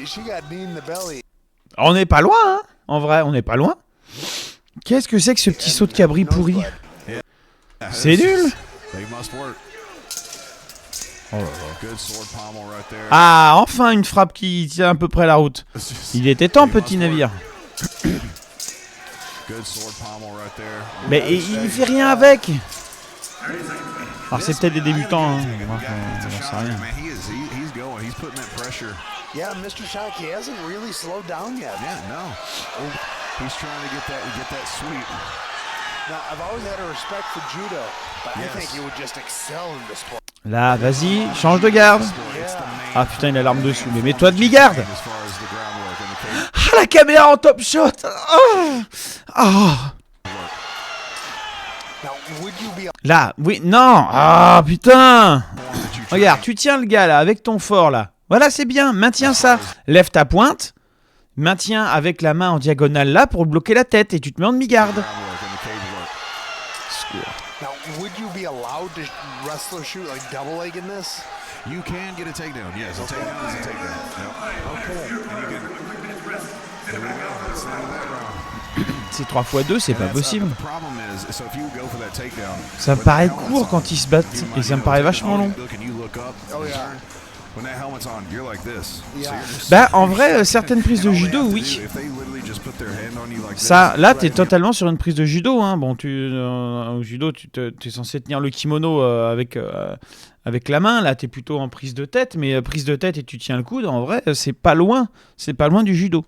she got knee in the belly. On n'est pas loin, hein. En vrai, on n'est pas loin. Qu'est-ce que c'est que ce petit saut de cabri pourri? C'est nul. Ah, enfin une frappe qui tient à peu près la route. Il était temps, petit navire. Mais il fait rien avec. Alors c'est peut-être des débutants, hein. J'en sais rien. Yeah, Mr. Shock, he hasn't really slowed down yet. Yeah, no. He's trying to get that sweep. Now, I've always had a respect for judo, but I think he would just excel in this sport. Là, vas-y, change de garde. Ah putain, il a l'arme dessous. Mais mets-toi de mi-garde. Ah, la caméra en top shot. Ah. Now, would you be Là, oui, non. Ah putain. Regarde, tu tiens le gars là, avec ton fort là. Voilà, c'est bien, maintiens ça. Lève ta pointe. Maintiens avec la main en diagonale là pour bloquer la tête et tu te mets en demi-garde. Now, would you be allowed to wrestler shoot like double leg in this? You can get a takedown. Yes, a takedown is a takedown. C'est 3x2, c'est pas possible. The problem is, so if you go for that takedown, Ça me paraît court quand ils se battent et ça me paraît vachement long. Oh yeah. When that helmet's on, you're like this. Yeah. Bah en vrai, certaines prises de judo, oui. If they literally just put their hand on you like Ça, là, t'es totalement sur une prise de judo. Hein. Bon, au judo, t'es censé tenir le kimono avec la main. Là, t'es plutôt en prise de tête. Mais prise de tête et tu tiens le coude, en vrai, c'est pas loin. C'est pas loin du judo.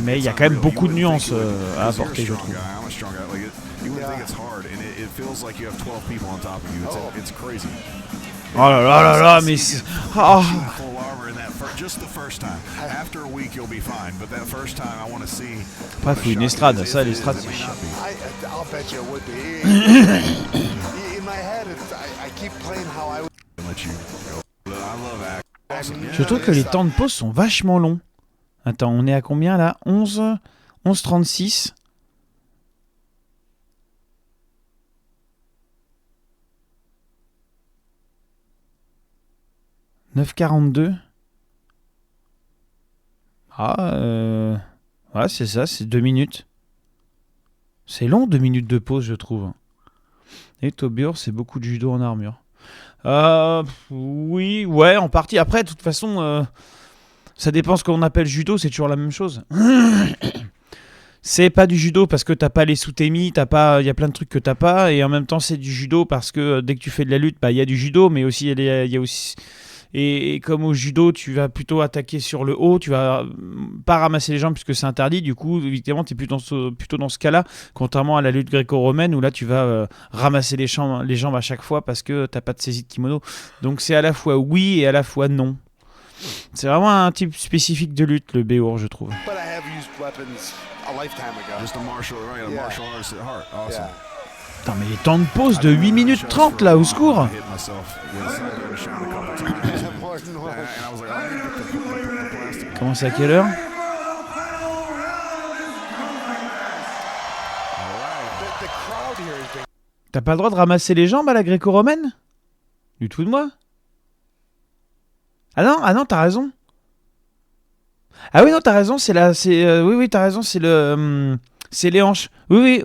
Mais il y a quand même beaucoup de nuances à apporter, je trouve. Oh là là là là, mais c'est... Oh. Après, faut une estrade. Ça, l'estrade, c'est chiant. I'll bet you it would be. In my head, I keep playing how I would. Je trouve que les temps de pause sont vachement longs. Attends, on est à combien là? 11h36. « 9h42. » Ah, ouais, c'est ça, c'est 2 minutes. C'est long, 2 minutes de pause, je trouve. Et Tobur, c'est beaucoup de judo en armure. Oui, ouais, en partie. Après, de toute façon, ça dépend ce qu'on appelle judo, c'est toujours la même chose. C'est pas du judo parce que t'as pas les sous-témis, il y a plein de trucs que t'as pas, et en même temps c'est du judo parce que dès que tu fais de la lutte, bah il y a du judo, mais aussi il y a aussi... Et comme au judo, tu vas plutôt attaquer sur le haut, tu vas pas ramasser les jambes puisque c'est interdit. Du coup, évidemment, tu es plutôt dans ce cas-là, contrairement à la lutte gréco-romaine où là, tu vas ramasser les jambes à chaque fois parce que t'as pas de saisie de kimono. Donc c'est à la fois oui et à la fois non. C'est vraiment un type spécifique de lutte, le Béour, je trouve. But I have used weapons a lifetime ago. Just a martial artist at heart. Awesome. Yeah. Putain, mais les temps de pause de 8 minutes 30 là, au secours. Comment c'est à quelle heure? T'as pas le droit de ramasser les jambes à la gréco-romaine? Du tout de moi? Ah non, t'as raison. Ah oui, non, t'as raison, oui, t'as raison, c'est C'est les hanches. Oui, oui.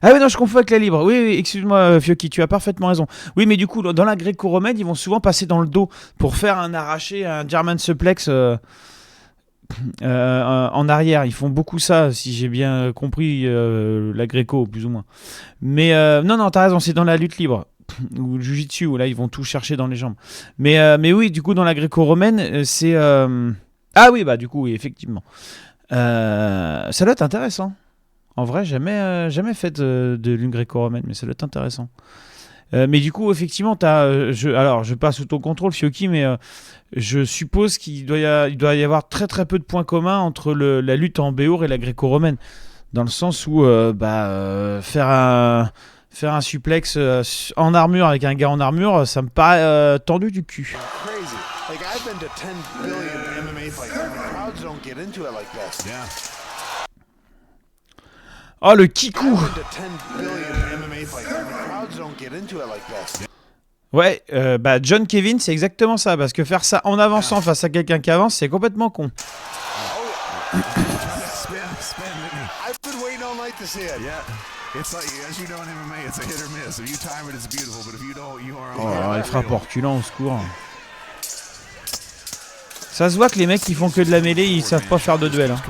Ah oui, non, je confonds avec la libre. Oui, oui, excuse-moi, Fioki, tu as parfaitement raison. Oui, mais du coup, dans la gréco-romaine, ils vont souvent passer dans le dos pour faire un arraché, un German suplex en arrière. Ils font beaucoup ça, si j'ai bien compris la gréco, plus ou moins. Mais non, t'as raison, c'est dans la lutte libre. Ou le jiu-jitsu, où là, ils vont tout chercher dans les jambes. Mais oui, du coup, dans la gréco-romaine, c'est... Ah oui, bah du coup, oui, effectivement. Ça doit être intéressant. En vrai, jamais fait de l'une gréco-romaine, mais ça doit être intéressant. Mais du coup, effectivement, alors, je passe sous ton contrôle, Fioki, mais je suppose qu'il doit y avoir très très peu de points communs entre la lutte en béour et la gréco-romaine. Dans le sens où faire un suplex en armure avec un gars en armure, ça me paraît tendu du cul. Crazy. Like, I've been to 10 billion MMA fights, and the crowds don't get into it like this. Yeah. Oh, le kikou! I've been to 10 billion MMA fights, and the crowds don't get into it like this. Ouais, John Kevin, c'est exactement ça, parce que faire ça en avançant face à quelqu'un qui avance, c'est complètement con. Spin, Whitney. I've been waiting all night to see it. Yeah. It's like, as you know in MMA, it's a hit or miss. If you time it, it's beautiful, but if you don't, you are Oh, on alors, les frappes reculants, au secours. Ça se voit que les mecs qui font que de la mêlée, ils savent pas faire de duel. Hein.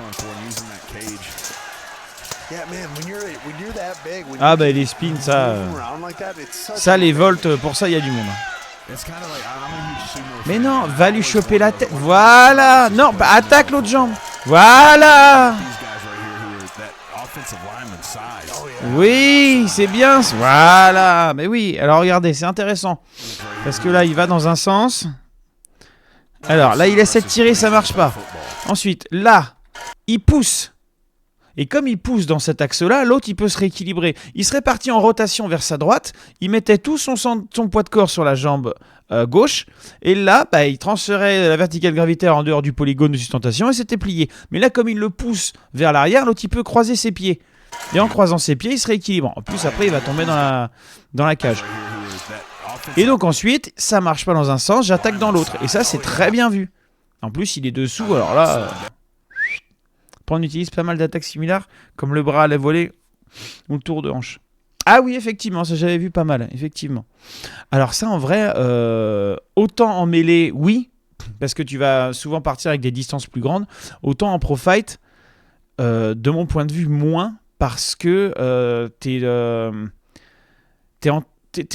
Yeah, man, when you're that big, when Ah you're bah les spins, ça... moving around like that, it's such Ça, a les big- volts, pour ça, il y a du monde. It's kind of like, I'm a huge sumo Mais fan. non, I va lui always choper la wonder tête. what Voilà. Non, bah attaque l'autre jambe. Voilà. these guys right here who are that offensive lineman size. Oh yeah. Oui, c'est bien. Voilà. Mais oui, alors regardez, c'est intéressant. Parce que là, il va dans un sens. Alors, là, il essaie de tirer, ça marche pas. Ensuite, là, il pousse. Et comme il pousse dans cet axe-là, l'autre, il peut se rééquilibrer. Il serait parti en rotation vers sa droite. Il mettait tout son poids de corps sur la jambe gauche. Et là, bah, il transférait la verticale gravitaire en dehors du polygone de sustentation et c'était plié. Mais là, comme il le pousse vers l'arrière, l'autre, il peut croiser ses pieds. Et en croisant ses pieds, il se rééquilibre. En plus, après, il va tomber dans la cage. Et donc ensuite, ça marche pas dans un sens, j'attaque dans l'autre. Et ça, c'est très bien vu. En plus, il est dessous, alors là... On utilise pas mal d'attaques similaires, comme le bras à la volée ou le tour de hanche. Ah oui, effectivement, ça j'avais vu pas mal, effectivement. Alors ça, en vrai, autant en mêlée, oui, parce que tu vas souvent partir avec des distances plus grandes, autant en pro fight, de mon point de vue, moins, parce que t'es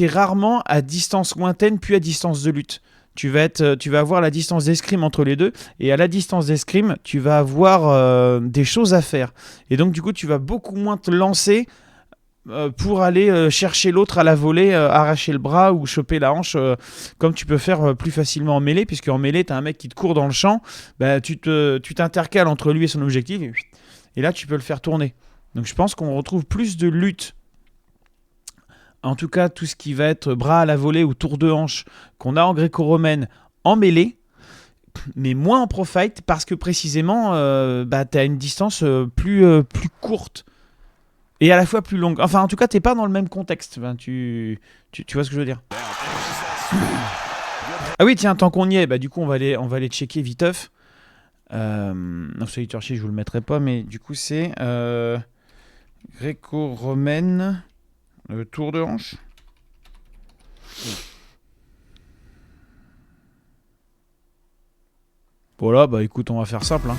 rarement à distance lointaine, puis à distance de lutte. Tu vas avoir la distance d'escrime entre les deux, et à la distance d'escrime, tu vas avoir des choses à faire. Et donc, du coup, tu vas beaucoup moins te lancer pour aller chercher l'autre à la volée, arracher le bras ou choper la hanche, comme tu peux faire plus facilement en mêlée, puisque en mêlée, tu as un mec qui te court dans le champ, bah, tu t'intercales entre lui et son objectif, et là, tu peux le faire tourner. Donc, je pense qu'on retrouve plus de lutte. En tout cas, tout ce qui va être bras à la volée ou tour de hanche qu'on a en gréco-romaine en mêlée, mais moins en pro fight parce que précisément, tu as une distance plus courte et à la fois plus longue. Enfin, en tout cas, tu n'es pas dans le même contexte. Enfin, tu vois ce que je veux dire. Ah oui, tiens, tant qu'on y est, bah, du coup, on va aller checker viteuf. Non, Solid Archie, je vous le mettrai pas, mais du coup, c'est gréco-romaine. Tour de hanche. Voilà, bah écoute, on va faire simple. Hein.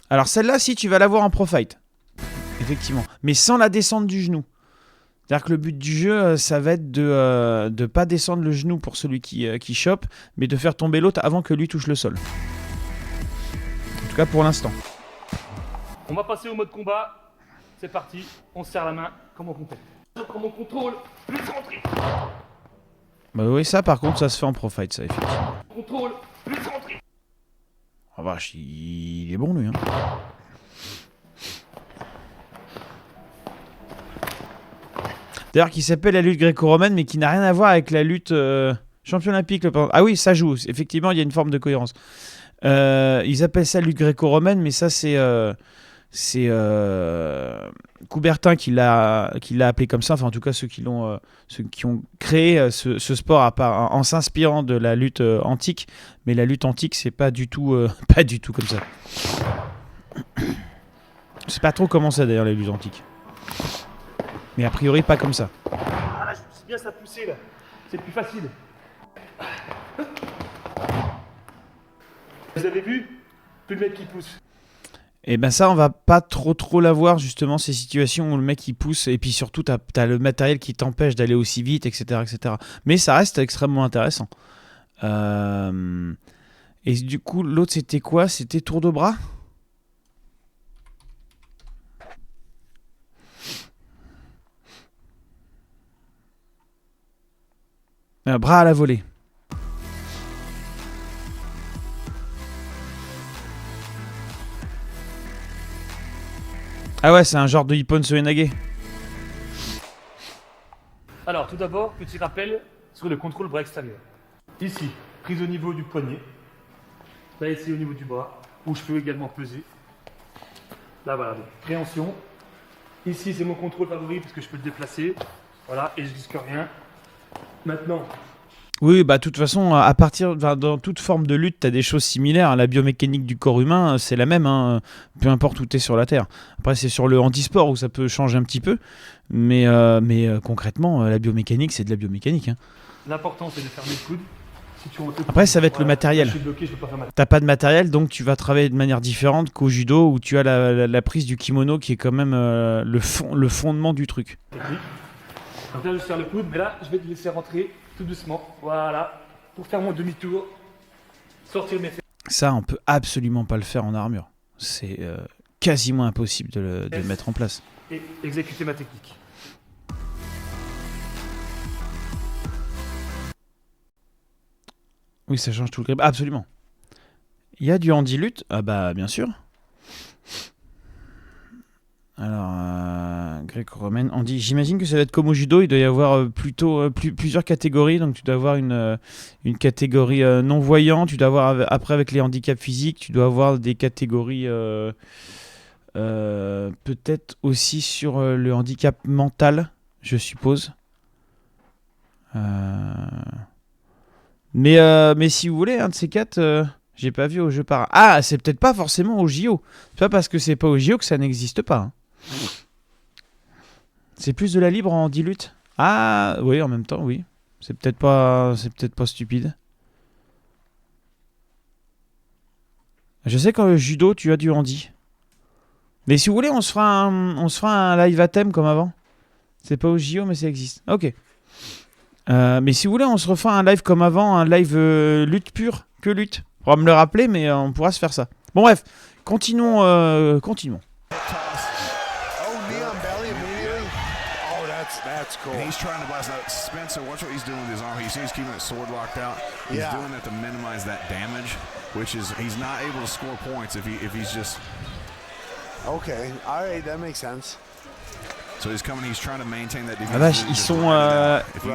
Alors celle-là, si tu vas l'avoir en pro fight. Effectivement. Mais sans la descente du genou. C'est-à-dire que le but du jeu, ça va être de pas descendre le genou pour celui qui chope, mais de faire tomber l'autre avant que lui touche le sol. En tout cas pour l'instant. On va passer au mode combat. C'est parti. On se serre la main. Comment on fait? Comment on contrôle? Plus rentrée. Bah oui, ça par contre, ça se fait en pro fight, ça, effectivement. Contrôle. Plus rentrée. Ah vache, il est bon lui. Hein. D'ailleurs, qui s'appelle la lutte gréco-romaine, mais qui n'a rien à voir avec la lutte champion olympique. Ah oui, ça joue. Effectivement, il y a une forme de cohérence. Ils appellent ça lutte gréco-romaine, mais ça, c'est c'est Coubertin qui l'a appelé comme ça, enfin en tout cas ceux qui ont créé ce sport en s'inspirant de la lutte antique, mais la lutte antique c'est pas du tout comme ça. Je sais pas trop comment c'est d'ailleurs les luttes antiques, mais a priori pas comme ça. Ah là, c'est bien ça pousser là. C'est plus facile. Vous avez vu? Plus le mec qui pousse. Et ben ça on va pas trop l'avoir justement, ces situations où le mec il pousse et puis surtout t'as le matériel qui t'empêche d'aller aussi vite, etc. Mais ça reste extrêmement intéressant. Et du coup l'autre c'était quoi? C'était tour de bras? Bras à la volée. Ah ouais, c'est un genre de Ippon Soenage. Alors, tout d'abord, petit rappel sur le contrôle bras extérieur. Ici, prise au niveau du poignet. Là, ici, au niveau du bras, où je peux également peser. Là, voilà, donc, préhension. Ici, c'est mon contrôle favori parce que je peux le déplacer. Voilà, et je risque rien. Maintenant... Oui, bah de toute façon, à partir dans toute forme de lutte, t'as des choses similaires. La biomécanique du corps humain, c'est la même, hein, peu importe où t'es sur la Terre. Après, c'est sur le handisport où ça peut changer un petit peu, mais concrètement, la biomécanique, c'est de la biomécanique. Hein. L'important, c'est de fermer le coude. Si tu Après, ça va être le matériel. Je suis bloqué, je peux pas faire ma... T'as pas de matériel, donc tu vas travailler de manière différente qu'au judo, où tu as la prise du kimono qui est quand même le fondement du truc. Technique. Donc là, je serre le coude, mais là, je vais te laisser rentrer tout doucement. Voilà. Pour faire mon demi-tour, sortir mes fesses. Ça, on peut absolument pas le faire en armure. C'est quasiment impossible de le mettre en place. Et exécuter ma technique. Oui, ça change tout le grip. Absolument. Il y a du handi-lutte? Ah bah, bien sûr. Alors, grec-romaine, handi. J'imagine que ça va être comme au judo, il doit y avoir plusieurs catégories. Donc tu dois avoir une catégorie non-voyant, tu dois avoir après avec les handicaps physiques, tu dois avoir des catégories peut-être aussi sur le handicap mental, je suppose. Mais si vous voulez, un de ces quatre, j'ai pas vu au jeu para. Ah, c'est peut-être pas forcément au JO. C'est pas parce que c'est pas au JO que ça n'existe pas. Hein. C'est plus de la libre en dilute. Ah, oui, en même temps, oui. C'est peut-être pas stupide. Je sais qu'en judo, tu as du handi. Mais si vous voulez, on se fera un live à thème comme avant. C'est pas au JO, mais ça existe. Ok. Mais si vous voulez, on se refait un live comme avant, un live lutte pure, que lutte. On va me le rappeler, mais on pourra se faire ça. Bon bref, continuons. That's cool. And he's trying to blast out Spencer. Watch what he's doing with his arm. You see he's keeping his sword locked out. He's doing that to minimize that damage, which is he's not able to score points if he's just. Okay, all right, that makes sense. So he's coming. He's trying to maintain that defense. Ah vache,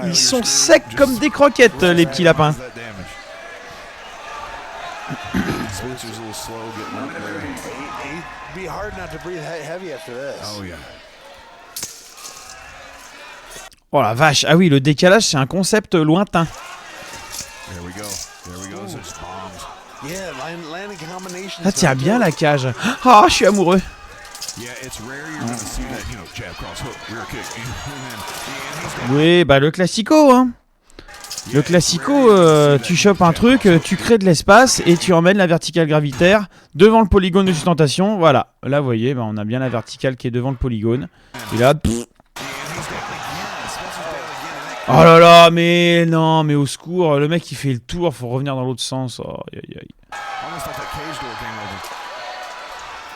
ils sont secs comme des croquettes, les petits lapins. Spencer's a little slow getting up there. It'd be hard not to breathe heavy after this. Oh yeah. Oh la vache, ah oui, le décalage, c'est un concept lointain. There we go. Those are just bombs. Yeah, landing combinations. Ça tient bien la cage. Ah, je suis amoureux. Yeah, it's rare you're going to see that, jab, cross, hook, rear kick. Oui, bah le classico, hein. Le classico, tu chopes un truc, tu crées de l'espace et tu emmènes la verticale gravitaire devant le polygone de sustentation. Voilà, là vous voyez, bah, on a bien la verticale qui est devant le polygone. Et là, oh là là, mais non, mais au secours, le mec il fait le tour, faut revenir dans l'autre sens. Oh, aïe, aïe.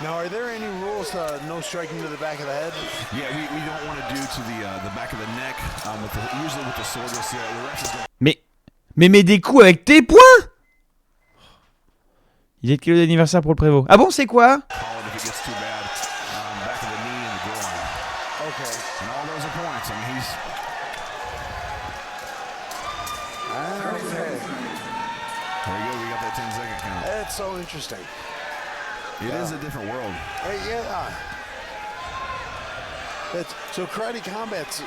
Now, are there any rules no striking to the back of the head? Yeah, we don't want to do to the back of the neck. Usually with the sword, you'll see the ref is going. Mais mets des coups avec tes poings. Il est de quel d'anniversaire pour le prévôt? Ah bon, c'est quoi? That's so interesting. It is a different world. Yeah. So karate combat's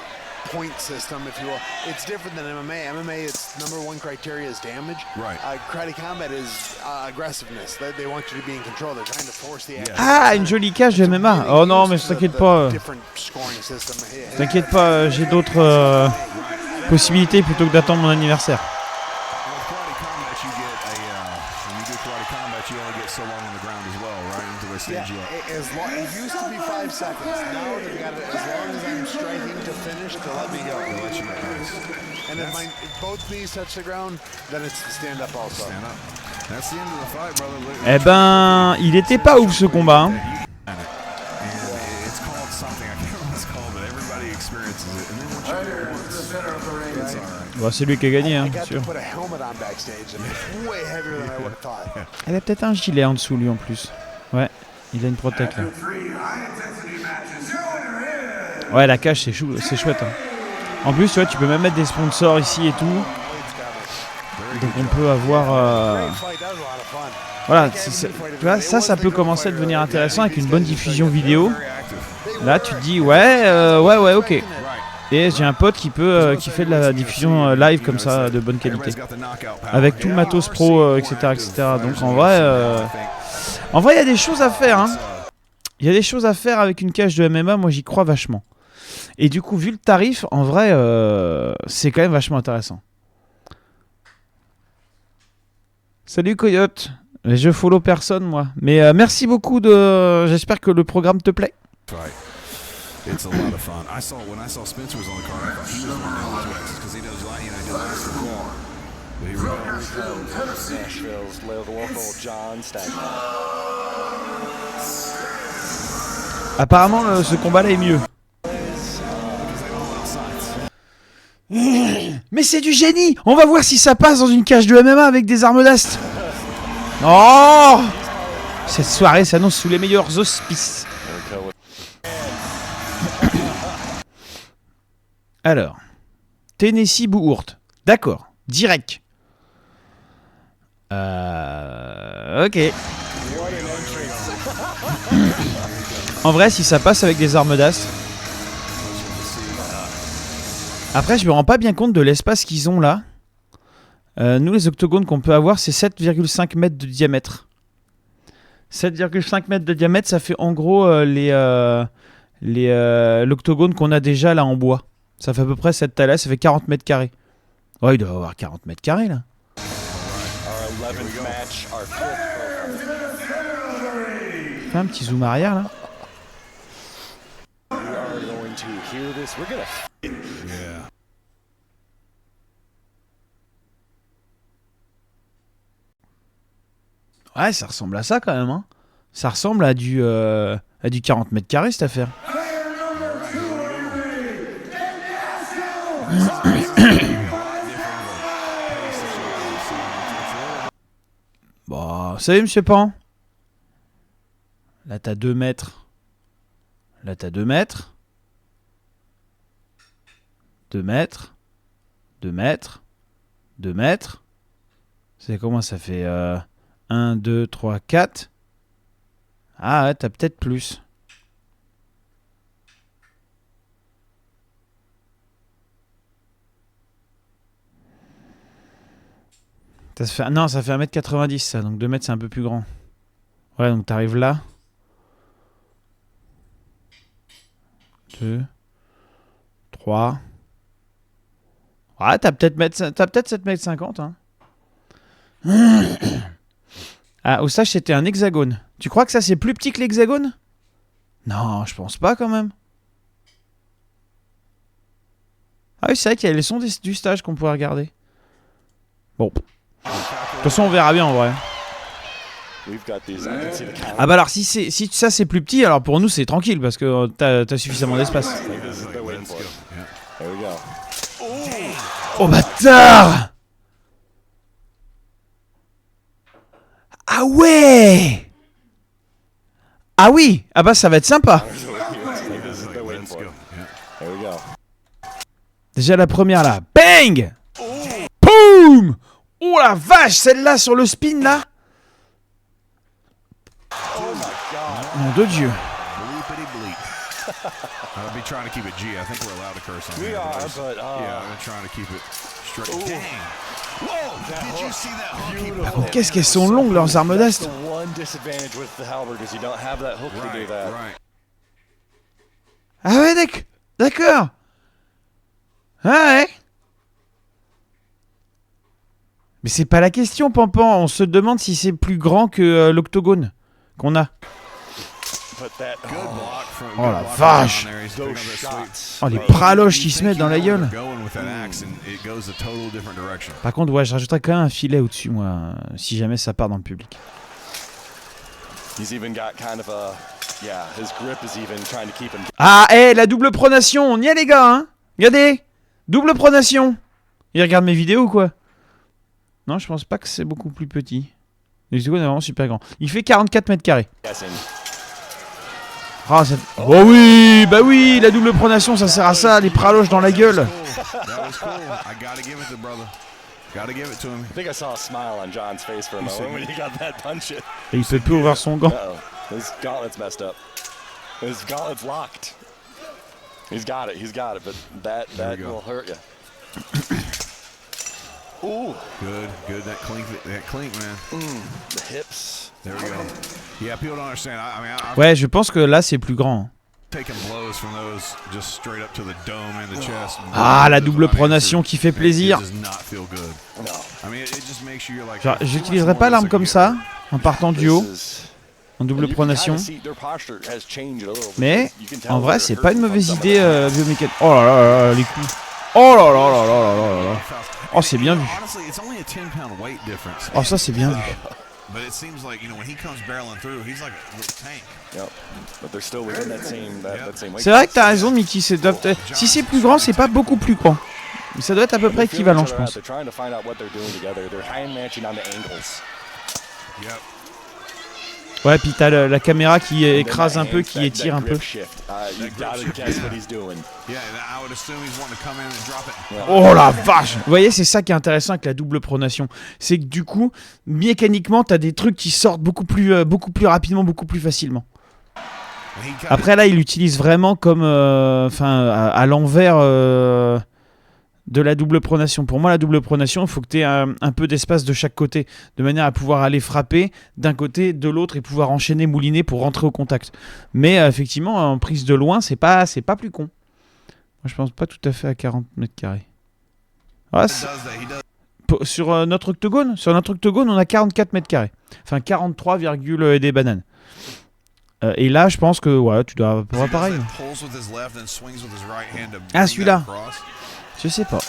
point system, if you will, it's different than MMA. MMA, its number one criteria is damage. Right. Karate combat is aggressiveness. They want you to be in control. They're trying to force the action. Ah, une jolie cage de MMA. Oh non, mais t'inquiète pas. T'inquiète pas, j'ai d'autres possibilités plutôt que d'attendre mon anniversaire. Yeah, it used to be 5 seconds. Now they've got it as long as I'm striking to finish to let me go. And if both knees touch the ground, then it's the stand up also. Stand up. That's the end of the fight, brother. Eh ben, il était pas ouf ce combat. Hein. It's called something. I can't remember what it's called, but everybody experiences it. And then once you do it once, it's all right. Bon, c'est lui qui a gagné, hein, sûr. Elle a peut-être un gilet en dessous lui en plus. Ouais, il a une protèque là. Ouais, la cage c'est chouette. Hein. En plus, tu vois, tu peux même mettre des sponsors ici et tout. Donc on peut avoir... Voilà, tu vois, ça peut commencer à devenir intéressant avec une bonne diffusion vidéo. Là, tu te dis, ouais, ok. Et j'ai un pote qui fait de la diffusion live comme ça, de bonne qualité. Avec tout le matos pro, etc. Donc en vrai, il y a des choses à faire. Hein. Il y a des choses à faire avec une cage de MMA, moi j'y crois vachement. Et du coup, vu le tarif, en vrai, c'est quand même vachement intéressant. Salut Coyote. Je follow personne, moi. Mais merci beaucoup j'espère que le programme te plaît. It's a lot of fun. When I saw Spencer was on the card, I thought he was one of the Texas because he does last the ball. But here we go. Nashville's local John Stagman. Apparemment, ce combat-là est mieux. Mais c'est du génie! On va voir si ça passe dans une cage de MMA avec des armes d'ast. Oh! Cette soirée s'annonce sous les meilleurs auspices. Alors, Tennessee Boohurt. D'accord, direct. Ok. En vrai, si ça passe avec des armes d'as. Après, je me rends pas bien compte de l'espace qu'ils ont là. Nous, les octogones qu'on peut avoir, c'est 7,5 mètres de diamètre. 7,5 mètres de diamètre, ça fait en gros l'octogone qu'on a déjà là en bois. Ça fait à peu près cette taille-là, ça fait 40 mètres carrés. Ouais, il doit avoir 40 mètres carrés là. Fais un petit zoom arrière là. Ouais, ça ressemble à ça quand même. Hein. Ça ressemble à du 40 mètres carrés cette affaire. Bon, salut monsieur Pan. Là t'as 2 mètres. Là t'as 2 mètres. 2 mètres. 2 mètres. 2 mètres. C'est comment ça fait 1, 2, 3, 4. Ah ouais, t'as peut-être plus. Non, ça fait 1m90 ça, donc 2 mètres c'est un peu plus grand. Ouais, donc t'arrives là. 2, 3. Ouais, t'as peut-être 7m50. Hein. Ah, au stage c'était un hexagone. Tu crois que ça c'est plus petit que l'hexagone? Non, je pense pas quand même. Ah oui, c'est vrai qu'il y a les sons du stage qu'on pourrait regarder. Bon. De toute façon, on verra bien en vrai. Ah bah alors, si ça c'est plus petit, alors pour nous c'est tranquille parce que t'as suffisamment d'espace. Oh bâtard! Ah ouais! Ah oui! Ah bah ça va être sympa! Déjà la première là. Bang! Boum! Oh la vache! Celle-là sur le spin là! de Dieu. Bleepity bleep. I'll be trying to keep it G. I think we're allowed to curse on We here. are, boys. but, yeah, I'm trying to keep it straight. Dang. Whoa! Did you see that hook? Oh, qu'est-ce qu'elles sont longues leurs armes That's d'Est. the one disadvantage with the halberd is you don't have that hook to do Right, that. right. Ah ouais, d'accord. Ah ouais. Mais c'est pas la question, Pampan. On se demande si c'est plus grand que l'octogone qu'on a. But that, Good block from, Oh good la block vache. down there. He's those picking up that sweep. shots. Oh, les praloches qui se mettent dans la gueule. Going with that axe and it goes a total different direction. Par contre, ouais, je rajouterais quand même un filet au-dessus, moi, si jamais ça part dans le public. He's even got kind of a, yeah, his grip is even trying to keep him. Ah, hé, la double pronation, on y est les gars, hein. Regardez, double pronation. Ils regardent mes vidéos ou quoi? Non, je pense pas que c'est beaucoup plus petit. L'octogone est vraiment super grand. Il fait 44 mètres carrés. Guessing. Ah, ça... Oh oui, bah oui, la double pronation, ça sert à ça, les praloches dans la gueule. That was cool. I gotta give it to brother. Gotta give it to him. I think I saw a smile on John's face for a moment when he got that punch in. Et il peut plus ouvrir son gant. Uh-oh. His gauntlet's messed up. His gauntlet's locked. He's got it, but that we go. will hurt you. Ooh, Good. That clink, man. the hips. There we go. Yeah, people don't understand. I mean, I've Ouais, je pense que là, c'est plus grand. taken blows from those just straight up to the dome and the chest. Ah, la double pronation qui fait plaisir. It does not feel good. No. I mean, it just makes you like. Genre, j'utiliserai pas l'arme comme ça, en partant du haut, en double pronation. Mais, en vrai, c'est pas une mauvaise idée biomécanique. Oh là là là là, les coups. Oh là là là là là là là. Oh, c'est bien vu. Honestly, it's only a 10-pound weight difference. Oh, ça, c'est bien vu. But it seems like, when he comes barreling through, he's like a little tank. Yep. But they're still within that same weight. C'est vrai que t'as raison, Mickey. Si c'est plus grand, c'est pas beaucoup plus grand. Mais ça doit être à peu près équivalent, je pense. They're trying to find out what they're doing together. They're hand matching on the angles. Yep. Ouais, puis t'as la caméra qui écrase un peu, qui étire un peu. You gotta guess what he's doing. Yeah, I would assume he's wanting to come in and drop it. Oh la vache! Vous voyez, c'est ça qui est intéressant avec la double pronation. C'est que du coup, mécaniquement, t'as des trucs qui sortent beaucoup plus rapidement, beaucoup plus facilement. Après là, il l'utilise vraiment comme, à l'envers de la double pronation. Pour moi, la double pronation, il faut que tu aies un peu d'espace de chaque côté, de manière à pouvoir aller frapper d'un côté, de l'autre, et pouvoir enchaîner, mouliner pour rentrer au contact. Mais effectivement, en prise de loin, c'est pas plus con. Moi, je pense pas tout à fait à 40 mètres carrés. Ouais, sur notre octogone, on a 44 mètres carrés. Enfin, 43, et des bananes. Et là, je pense que ouais, tu dois avoir pareil. Ah, celui-là. Je sais pas.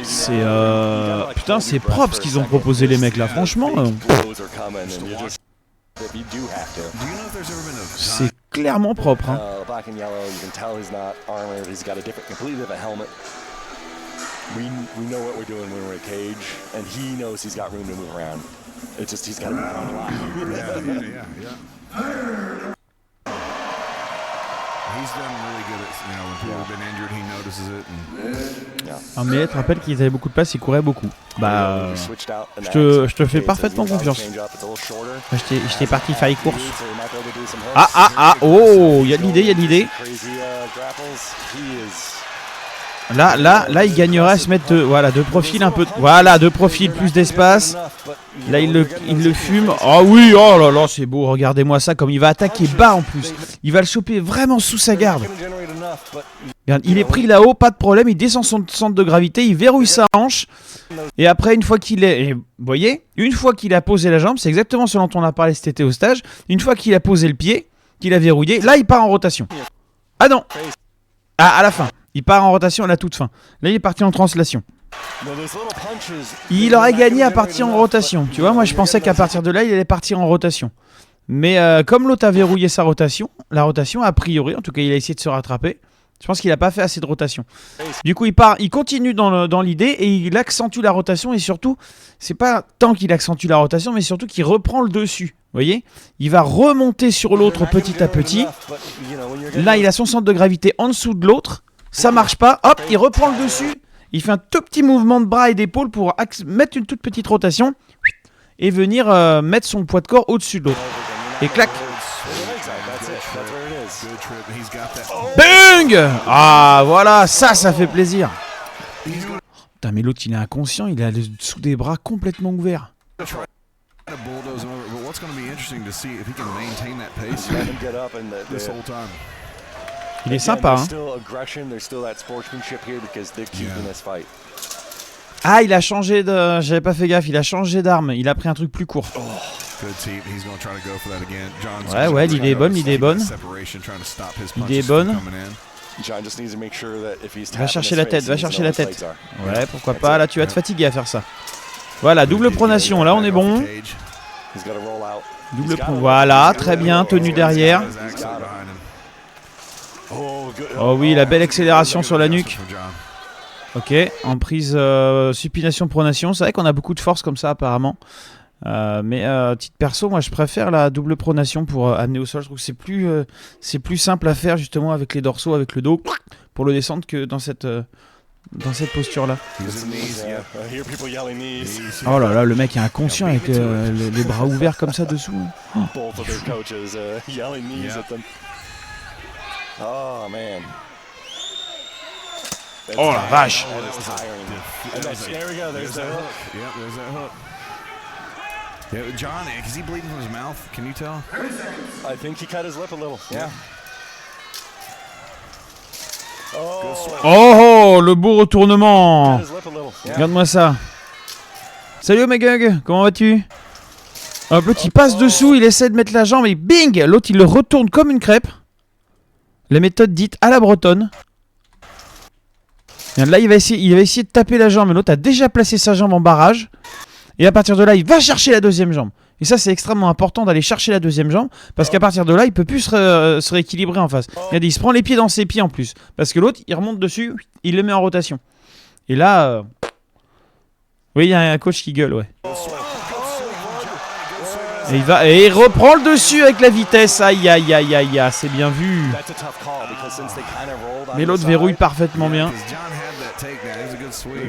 C'est putain, c'est propre ce qu'ils ont proposé les mecs là, franchement. C'est clairement propre. Hein. We know what we're doing when we're in a cage, and he knows he's got room to move around. It's just he's got to move around a lot. Yeah. He's done really good at, when people have been injured, he notices it. Ah, mais tu te rappelles qu'ils avaient beaucoup de place, ils couraient beaucoup. Bah, je te fais parfaitement confiance. Je t'ai parti faire les courses. Oh, il y a de l'idée, Là, il gagnerait à se mettre de profil un peu. Voilà, de profil, plus d'espace. Là, il le fume. Ah oui, oh là là, c'est beau. Regardez-moi ça, comme il va attaquer bas en plus. Il va le choper vraiment sous sa garde. Regarde, il est pris là-haut, pas de problème. Il descend son centre de gravité, il verrouille sa hanche. Et après, une fois qu'il a posé la jambe, c'est exactement ce dont on a parlé cet été au stage. Une fois qu'il a posé le pied, qu'il a verrouillé, là, il part en rotation. Ah non. Ah, à la fin. Il part en rotation à la toute fin. Là, il est parti en translation. Il aurait gagné à partir en rotation. Tu vois, moi, je pensais qu'à partir de là, il allait partir en rotation. Mais comme l'autre a verrouillé sa rotation, la rotation, a priori, en tout cas, il a essayé de se rattraper. Je pense qu'il n'a pas fait assez de rotation. Du coup, il continue dans l'idée et il accentue la rotation. Et surtout, c'est pas tant qu'il accentue la rotation, mais surtout qu'il reprend le dessus. Vous voyez ? Il va remonter sur l'autre petit à petit. Là, il a son centre de gravité en dessous de l'autre. Ça marche pas, hop, il reprend le dessus. il fait un tout petit mouvement de bras et d'épaule pour mettre une toute petite rotation et venir mettre son poids de corps au-dessus de l'autre. Et clac. Bang! Ah voilà, ça fait plaisir. Putain, mais l'autre il est inconscient, il est dessous des bras complètement ouverts. Il est sympa, hein. Ah, il a changé de... J'avais pas fait gaffe, il a changé d'arme. Il a pris un truc plus court. Ouais, l'idée est bonne, l'idée est bonne. L'idée est bonne. Va chercher la tête, va chercher la tête. Ouais, pourquoi pas. Là, tu vas te fatiguer à faire ça. Voilà, double pronation. Là, on est bon. Voilà, très bien, tenue derrière. Oh oui, la belle accélération sur la nuque. Ok, en prise supination pronation. C'est vrai qu'on a beaucoup de force comme ça apparemment. Mais petite perso, moi je préfère la double pronation pour amener au sol. Je trouve que c'est plus simple à faire justement avec les dorsaux, avec le dos, pour le descendre que dans cette posture là. Oh là là, le mec est inconscient avec les bras ouverts comme ça dessous. Oh man. Oh la vache. There we go. There's that hook. Yep, there's that hook. Yeah, John, is he bleeding from his mouth? Can you tell? I think he cut his lip a little. Yeah. Oh, le beau retournement. Regarde-moi ça. Salut Megug, comment vas-tu? Hop, l'autre il passe dessous, il essaie de mettre la jambe et bing, l'autre il le retourne comme une crêpe. La méthode dite à la bretonne. Et là il va essayer de taper la jambe, mais l'autre a déjà placé sa jambe en barrage. Et à partir de là, il va chercher la deuxième jambe. Et ça, c'est extrêmement important d'aller chercher la deuxième jambe. Parce qu'à partir de là, il peut plus se rééquilibrer en face. Regardez, il se prend les pieds dans ses pieds en plus. Parce que l'autre, il remonte dessus, il le met en rotation. Et là... Oui, il y a un coach qui gueule, ouais. Et il reprend le dessus avec la vitesse. Aïe, aïe, aïe, aïe, aïe, c'est bien vu. Mais l'autre verrouille parfaitement bien.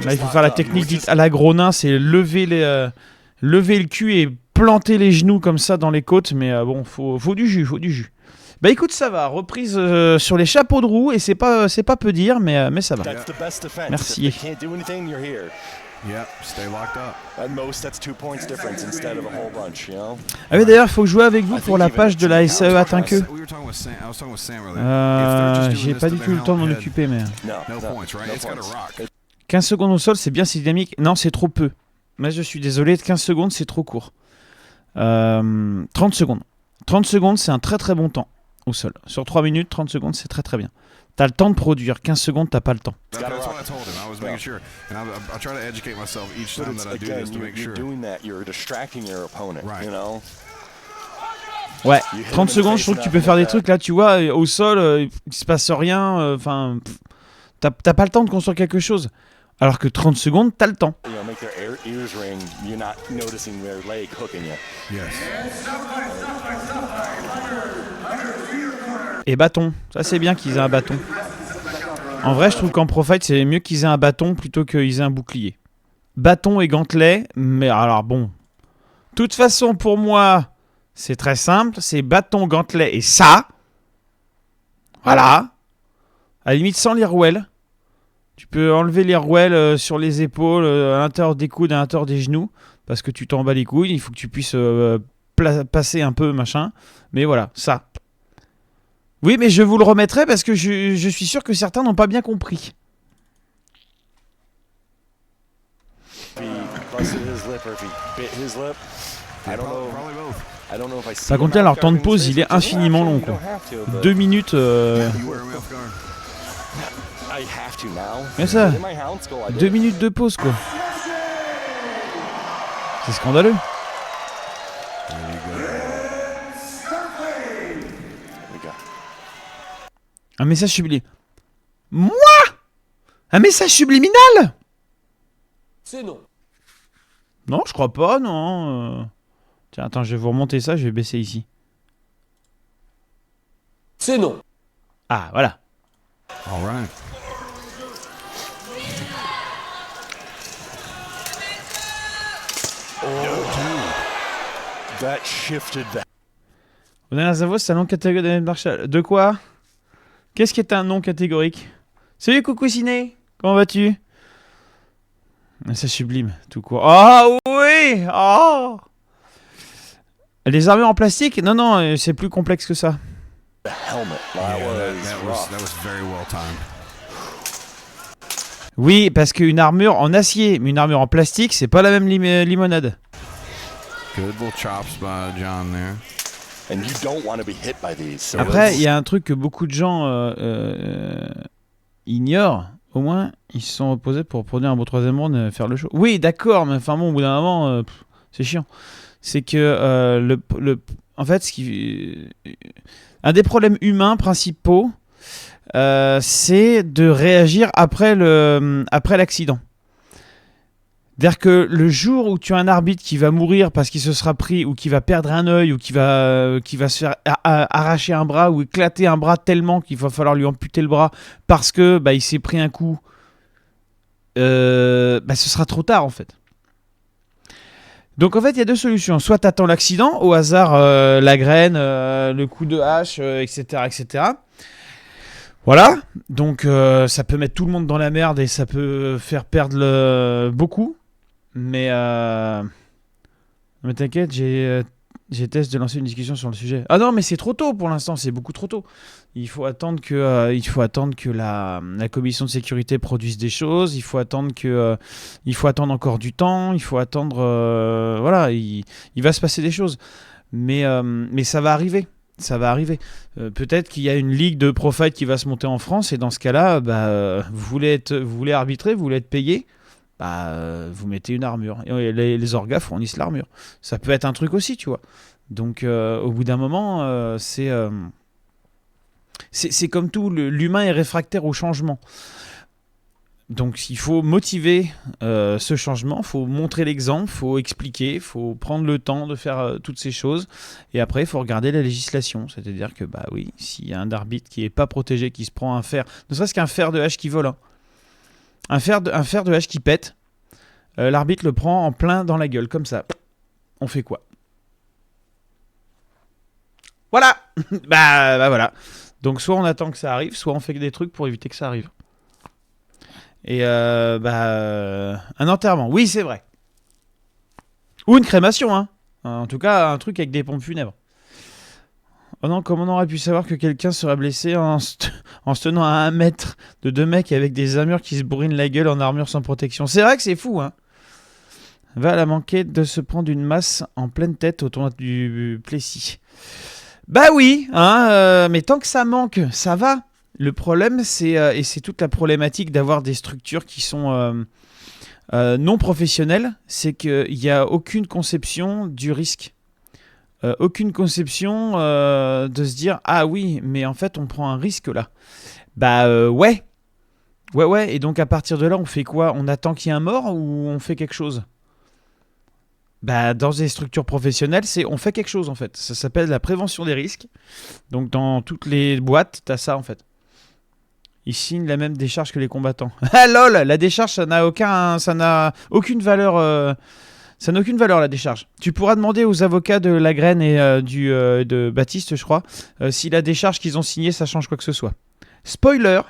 Là, il faut faire la technique dite à la Gronin, c'est lever le cul et planter les genoux comme ça dans les côtes. Mais bon, faut du jus, faut du jus. Bah écoute, ça va. Reprise sur les chapeaux de roue et c'est pas peu dire, mais ça va. Merci. Yep, stay locked up. At most, that's 2 points difference instead of a whole bunch, you know. Ah oui, d'ailleurs, il faut jouer avec vous pour la page de la SAE atteint que. J'ai pas du tout le temps de m'en occuper, mais. 15 secondes au sol, c'est bien, c'est dynamique. Non, c'est trop peu. Mais je suis désolé, 15 secondes, c'est trop court. 30 secondes. 30 secondes, c'est un très très bon temps au sol. Sur 3 minutes, 30 secondes, c'est très très bien. T'as le temps de produire, 15 secondes, t'as pas le temps. Ouais, 30 secondes, je trouve que tu peux faire des trucs là, tu vois, au sol, il se passe rien, enfin, t'as pas le temps de construire quelque chose. Alors que 30 secondes, t'as le temps. Et bâton, ça c'est bien qu'ils aient un bâton. En vrai, je trouve qu'en Pro Fight, c'est mieux qu'ils aient un bâton plutôt qu'ils aient un bouclier. Bâton et gantelet, mais alors bon. De toute façon, pour moi, c'est très simple. C'est bâton, gantelet et ça. Voilà. À la limite, sans l'Irwell. Tu peux enlever l'Irwell sur les épaules, à l'intérieur des coudes, à l'intérieur des genoux. Parce que tu t'en bats les couilles. Il faut que tu puisses passer un peu, machin. Mais voilà, ça. Oui, mais je vous le remettrai parce que je suis sûr que certains n'ont pas bien compris. Par contre, là, leur temps de pause, il est infiniment long, quoi. 2 minutes... Mais ça, 2 minutes de pause, quoi. C'est scandaleux. Un message subliminal. Moi? Un message subliminal? C'est non. Non, je crois pas, non. Tiens, attends, je vais vous remonter ça, je vais baisser ici. C'est non. Ah, voilà. All right. That shifted that. Aux dernières infos, c'est un nom catégorique Marshall. De quoi? Qu'est-ce qui est un nom catégorique? Salut Coucou Ciné, comment vas-tu? C'est sublime, tout court. Oh oui! Oh! Les armures en plastique? Non, non, c'est plus complexe que ça. The helmet. That was very well timed. Oui, parce qu'une armure en acier, mais une armure en plastique, c'est pas la même limonade. Good little chops by John there. And you don't want to be hit by these. So Après, il y a un truc que beaucoup de gens ignorent. Au moins, ils se sont opposés pour produire un beau troisième monde, faire le show. Oui, d'accord, mais enfin bon, au bout d'un moment, c'est chiant. C'est que en fait, un des problèmes humains principaux, c'est de réagir après l'accident. C'est-à-dire que le jour où tu as un arbitre qui va mourir parce qu'il se sera pris, ou qui va perdre un œil, ou qui va se faire arracher un bras, ou éclater un bras tellement qu'il va falloir lui amputer le bras parce que il s'est pris un coup, ce sera trop tard en fait. Donc en fait il y a deux solutions. Soit tu attends l'accident, au hasard la graine, le coup de hache, etc. etc. Voilà, donc ça peut mettre tout le monde dans la merde et ça peut faire perdre beaucoup. Mais t'inquiète, j'ai test de lancer une discussion sur le sujet. Ah non, mais c'est trop tôt pour l'instant, c'est beaucoup trop tôt. Il faut attendre que la commission de sécurité produise des choses. Il faut attendre encore du temps. Il faut attendre, voilà, il va se passer des choses. Mais ça va arriver. Ça va arriver. Peut-être qu'il y a une ligue de pro-fight qui va se monter en France et dans ce cas-là, vous voulez arbitrer, vous voulez être payé, vous mettez une armure. Et les orgas fournissent l'armure. Ça peut être un truc aussi, tu vois. Donc au bout d'un moment, c'est comme tout, l'humain est réfractaire au changement. Donc il faut motiver ce changement, il faut montrer l'exemple, il faut expliquer, il faut prendre le temps de faire toutes ces choses. Et après, il faut regarder la législation. C'est-à-dire que, oui, s'il y a un arbitre qui n'est pas protégé, qui se prend un fer, ne serait-ce qu'un fer de hache qui vole, hein. Un fer de hache qui pète, l'arbitre le prend en plein dans la gueule, comme ça. On fait quoi? Voilà. Voilà. Donc soit on attend que ça arrive, soit on fait des trucs pour éviter que ça arrive. Et un enterrement, oui c'est vrai. Ou une crémation, hein. En tout cas, un truc avec des pompes funèbres. Oh non, comment on aurait pu savoir que quelqu'un serait blessé en se tenant à 1 mètre de 2 mecs avec des armures qui se bourrinent la gueule en armure sans protection? C'est vrai que c'est fou, hein. Va à la manquer de se prendre une masse en pleine tête au tournoi du Plessis. Bah oui, hein, mais tant que ça manque, ça va. Le problème, et c'est toute la problématique d'avoir des structures qui sont non professionnelles, c'est qu'il n'y a aucune conception du risque. Aucune conception de se dire « Ah oui, mais en fait, on prend un risque là. » Ouais. Ouais. Et donc, à partir de là, on fait quoi? On attend qu'il y ait un mort ou on fait quelque chose? Dans des structures professionnelles, on fait quelque chose en fait. Ça s'appelle la prévention des risques. Donc, dans toutes les boîtes, tu as ça en fait. Ils signent la même décharge que les combattants. Ah lol, la décharge, ça n'a aucune valeur. Ça n'a aucune valeur la décharge. Tu pourras demander aux avocats de la graine et de Baptiste, je crois, si la décharge qu'ils ont signée, ça change quoi que ce soit. Spoiler.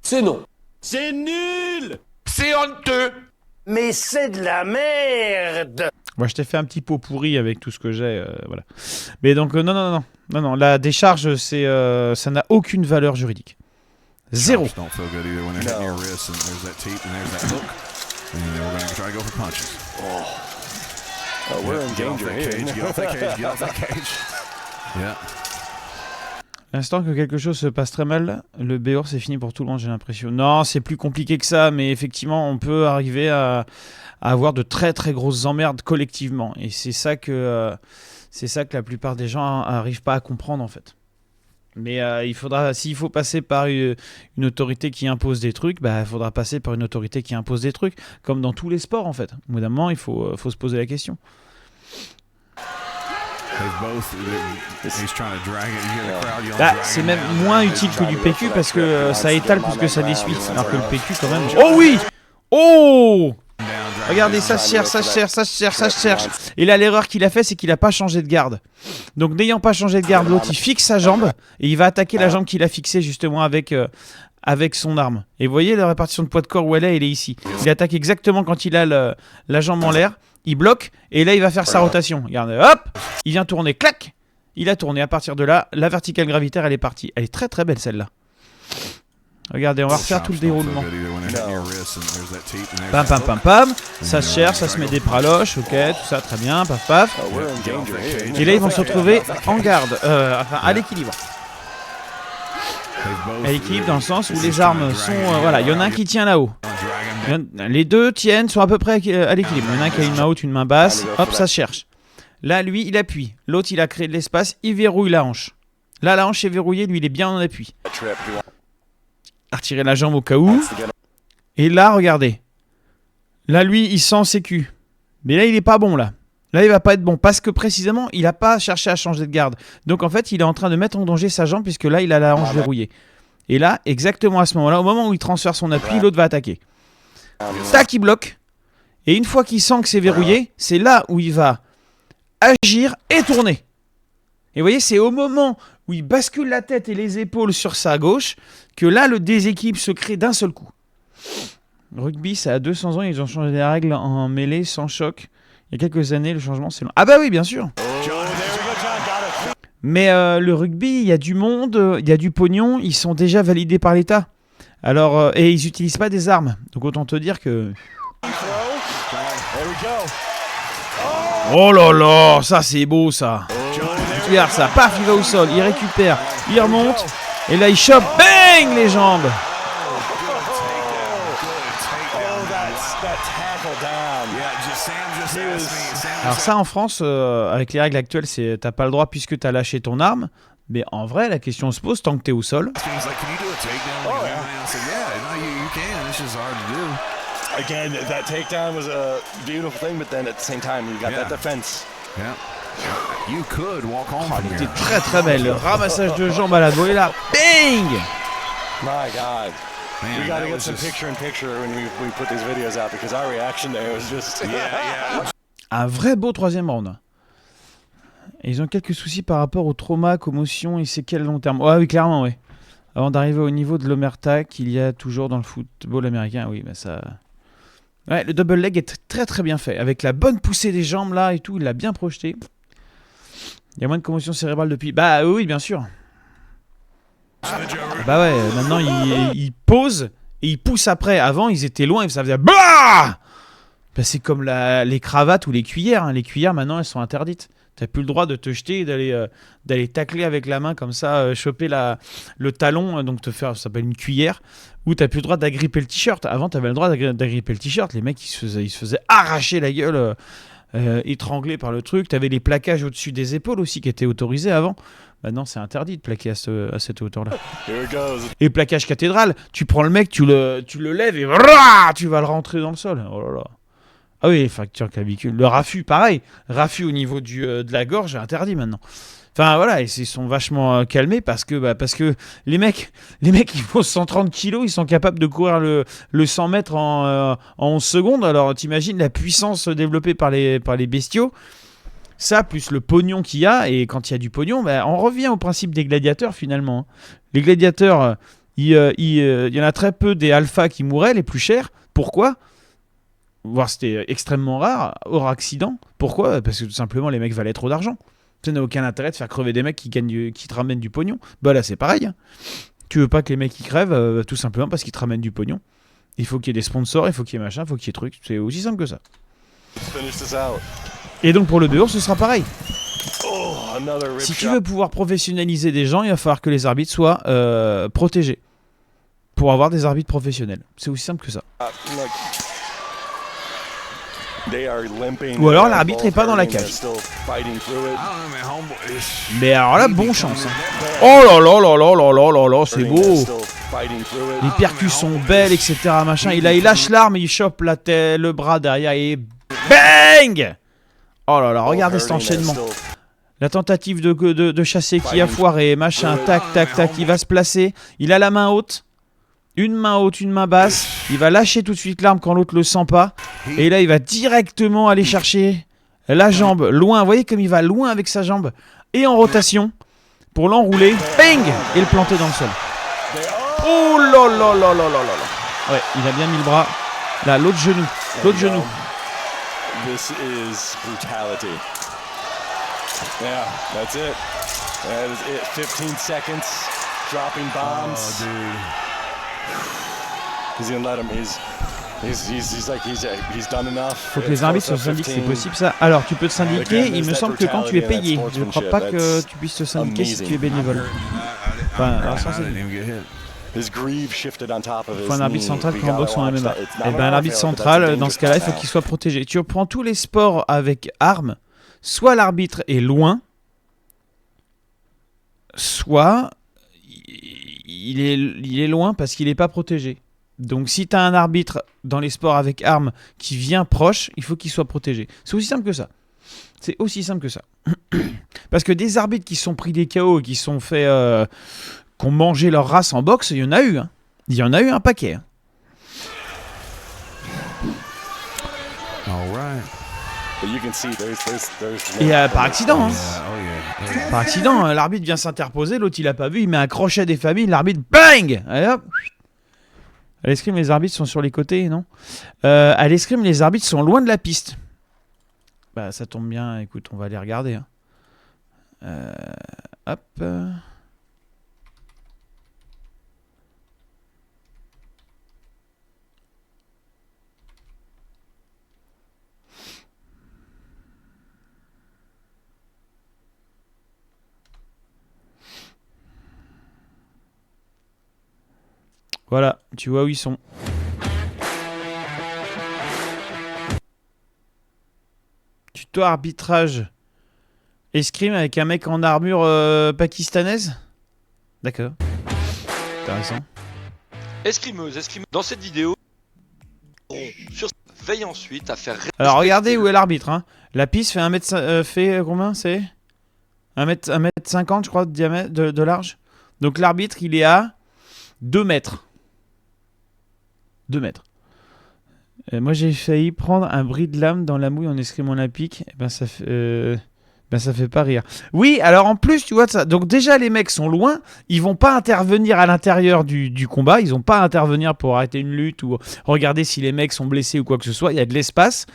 C'est non. C'est nul! C'est honteux! Mais c'est de la merde! Moi, je t'ai fait un petit pot pourri avec tout ce que j'ai, voilà. Mais donc, non. La décharge, ça n'a aucune valeur juridique. Zéro. Don't feel good either when they're hitting your wrists and there's that teeth and there's that hook. And we're going to try to go for punches. Oh, we're in danger here. Get off that cage, get off that cage. Yeah. L'instant que quelque chose se passe très mal, le béor c'est fini pour tout le monde, j'ai l'impression. Non, c'est plus compliqué que ça, mais effectivement, on peut arriver à avoir de très très grosses emmerdes collectivement. Et c'est ça que la plupart des gens n'arrivent pas à comprendre en fait. Mais s'il faut passer par une autorité qui impose des trucs, il faudra passer par une autorité qui impose des trucs, comme dans tous les sports en fait. Au bout d'un moment, il faut se poser la question. C'est même moins utile que du PQ parce que ça étale plus que ça l'essuie. Alors que le PQ quand même... Oh oui! Oh! Regardez, ça se cherche, ça se cherche, ça se cherche, ça se cherche. Et là, l'erreur qu'il a fait, c'est qu'il a pas changé de garde. Donc, n'ayant pas changé de garde, l'autre, il fixe sa jambe et il va attaquer la jambe qu'il a fixée justement avec son arme. Et vous voyez la répartition de poids de corps où elle est ici. Il attaque exactement quand il a la jambe en l'air. Il bloque et là, il va faire sa rotation. Regardez, hop, il vient tourner, clac. Il a tourné. À partir de là, la verticale gravitaire, elle est partie. Elle est très très belle celle-là. Regardez, on va refaire tout le déroulement. Pam pam pam pam. Ça se cherche, ça se met des praloches, ok, tout ça très bien, paf paf. Et là ils vont se retrouver en garde, enfin à l'équilibre. À l'équilibre dans le sens où les armes sont, voilà, il y en a un qui tient là-haut. Les deux tiennent, sont à peu près à l'équilibre. Il y en a un qui a une main haute, une main basse, hop, ça se cherche. Là lui il appuie, l'autre il a créé de l'espace, il verrouille la hanche. Là la hanche est verrouillée, lui il est bien en appui. Retirer la jambe au cas où. Et là, regardez. Là, lui, il sent sécu. Mais là, il est pas bon, là. Là, il va pas être bon. Parce que, précisément, il a pas cherché à changer de garde. Donc, en fait, il est en train de mettre en danger sa jambe, puisque là, il a la hanche verrouillée. Et là, exactement à ce moment-là, au moment où il transfère son appui, l'autre va attaquer. Tac, il bloque. Et une fois qu'il sent que c'est verrouillé, c'est là où il va agir et tourner. Et vous voyez, c'est au moment où il bascule la tête et les épaules sur sa gauche que là, le déséquilibre se crée d'un seul coup. Le rugby, ça a 200 ans, ils ont changé les règles en mêlée, sans choc. Il y a quelques années, le changement, c'est long. Ah bah oui, bien sûr. Mais le rugby, il y a du monde, il y a du pognon, ils sont déjà validés par l'État. Alors, et ils n'utilisent pas des armes. Donc autant te dire que... Oh là là, ça c'est beau ça. Regarde ça, paf, il va au sol, il récupère, il remonte, et là il chope, bang, les jambes. Alors ça en France, avec les règles actuelles, c'est t'as pas le droit puisque t'as lâché ton arme. Mais en vrai, la question se pose tant que t'es au sol. Again, that takedown was a beautiful thing, but then at the same time, you got that defense. Yeah. You could walk home Elle était très très belle. Le ramassage de jambes à la volée là. Bang! My God. Man, We gotta get some picture-in-picture when we put these videos out because our reaction there was just... Un vrai beau troisième round. Et ils ont quelques soucis par rapport au trauma, commotion et séquelles long terme. Ah oui, clairement, oui. Avant d'arriver au niveau de l'omerta qu'il y a toujours dans le football américain, oui, bah ça... Ouais, le double leg est très très bien fait. Avec la bonne poussée des jambes là et tout, il l'a bien projeté. Il y a moins de commotion cérébrale depuis... Bah oui, bien sûr. Bah ouais, maintenant il pose et il pousse après. Avant, ils étaient loin et ça faisait... Bah, c'est comme les cravates ou les cuillères. Hein. Les cuillères, maintenant, elles sont interdites. T'as plus le droit de te jeter et d'aller tacler avec la main comme ça, choper le talon, donc te faire, ça s'appelle une cuillère, ou t'as plus le droit d'agripper le t-shirt. Avant, t'avais le droit d'agripper le t-shirt. Les mecs, ils se faisaient arracher la gueule, étranglés par le truc. T'avais les plaquages au-dessus des épaules aussi qui étaient autorisés avant. Maintenant, c'est interdit de plaquer à cette hauteur-là. Et plaquage cathédrale, tu prends le mec, tu le lèves et tu vas le rentrer dans le sol. Oh là là. Ah oui, fracture clavicule. Le raffut, pareil. Raffut au niveau de la gorge est interdit maintenant. Enfin voilà, ils se sont vachement calmés parce que les mecs ils font 130 kilos, ils sont capables de courir le 100 mètres en 11 secondes. Alors t'imagines la puissance développée par les bestiaux. Ça, plus le pognon qu'il y a, et quand il y a du pognon, on revient au principe des gladiateurs finalement. Les gladiateurs, il y en a très peu des alphas qui mouraient, les plus chers. Pourquoi ? Voire c'était extrêmement rare, hors accident. Pourquoi ? Parce que tout simplement les mecs valaient trop d'argent. Ça n'a aucun intérêt de faire crever des mecs qui te ramènent du pognon. Bah là c'est pareil. Hein. Tu veux pas que les mecs ils crèvent tout simplement parce qu'ils te ramènent du pognon. Il faut qu'il y ait des sponsors, il faut qu'il y ait machin, il faut qu'il y ait trucs. C'est aussi simple que ça. Et donc pour le BO ce sera pareil. Si tu veux pouvoir professionnaliser des gens, il va falloir que les arbitres soient protégés. Pour avoir des arbitres professionnels. C'est aussi simple que ça. Ou alors l'arbitre n'est pas dans la cage. Mais alors là, bon chance. Hein. Oh là là là là là là là là, c'est beau. Les percussions sont belles, etc. Machin. Et là, il lâche l'arme, il chope la tête, le bras derrière et bang. Oh là là, regardez cet enchaînement. La tentative de chasser qui a foiré, machin, tac, tac, tac, il va se placer. Il a la main haute. Une main haute, une main basse. Il va lâcher tout de suite l'arme quand l'autre le sent pas. Et là, il va directement aller chercher la jambe loin. Vous voyez comme il va loin avec sa jambe. Et en rotation pour l'enrouler. Bang! Et le planter dans le sol. Oh là là là là là là là. Ouais, il a bien mis le bras. Là, l'autre genou. L'autre genou. This is brutality. Yeah, that's it. That is it. 15 seconds. Dropping bombs. Oh, dude. He's gonna let him. He's like he's done enough. Faut que les arbitres se syndiquent, c'est possible ça. Alors tu peux te syndiquer, il me semble que quand tu es payé. Je ne crois pas que tu puisses te syndiquer si tu es bénévole. Enfin, alors ça c'est... Faut un arbitre central qui en boxe en MMA. Et ben un arbitre central, dans ce cas-là, il faut qu'il soit protégé. Tu reprends tous les sports avec armes, soit l'arbitre est loin, soit il est loin parce qu'il n'est pas protégé. Donc si tu as un arbitre dans les sports avec armes qui vient proche, il faut qu'il soit protégé. C'est aussi simple que ça. C'est aussi simple que ça. Parce que des arbitres qui sont pris des KO et qui sont fait... qui ont mangé leur race en boxe, il y en a eu. Hein. Il y en a eu un paquet. Hein. Et par accident. Hein. Par accident, l'arbitre vient s'interposer, l'autre il a pas vu, il met un crochet des familles, l'arbitre, bang! Allez hop! À l'escrime, les arbitres sont sur les côtés, non? À l'escrime, les arbitres sont loin de la piste. Bah, ça tombe bien, écoute, on va aller regarder. Hein. Hop. Voilà, tu vois où ils sont. Tuto arbitrage. Escrime avec un mec en armure pakistanaise. D'accord. Intéressant. Escrimeuse. Dans cette vidéo, veille ensuite à faire... Alors regardez où est l'arbitre. Hein. La piste fait 1 mètre... fait combien c'est 1 mètre 50 je crois de diamètre, de large. Donc l'arbitre il est à 2 mètres. 2 mètres. Moi j'ai failli prendre un bris de lame dans la mouille en escrime olympique. Et ben ça fait pas rire. Oui, alors en plus tu vois ça. Donc déjà les mecs sont loin, ils vont pas intervenir à l'intérieur du combat, ils ont pas à intervenir pour arrêter une lutte ou regarder si les mecs sont blessés ou quoi que ce soit. Il y a de l'espace.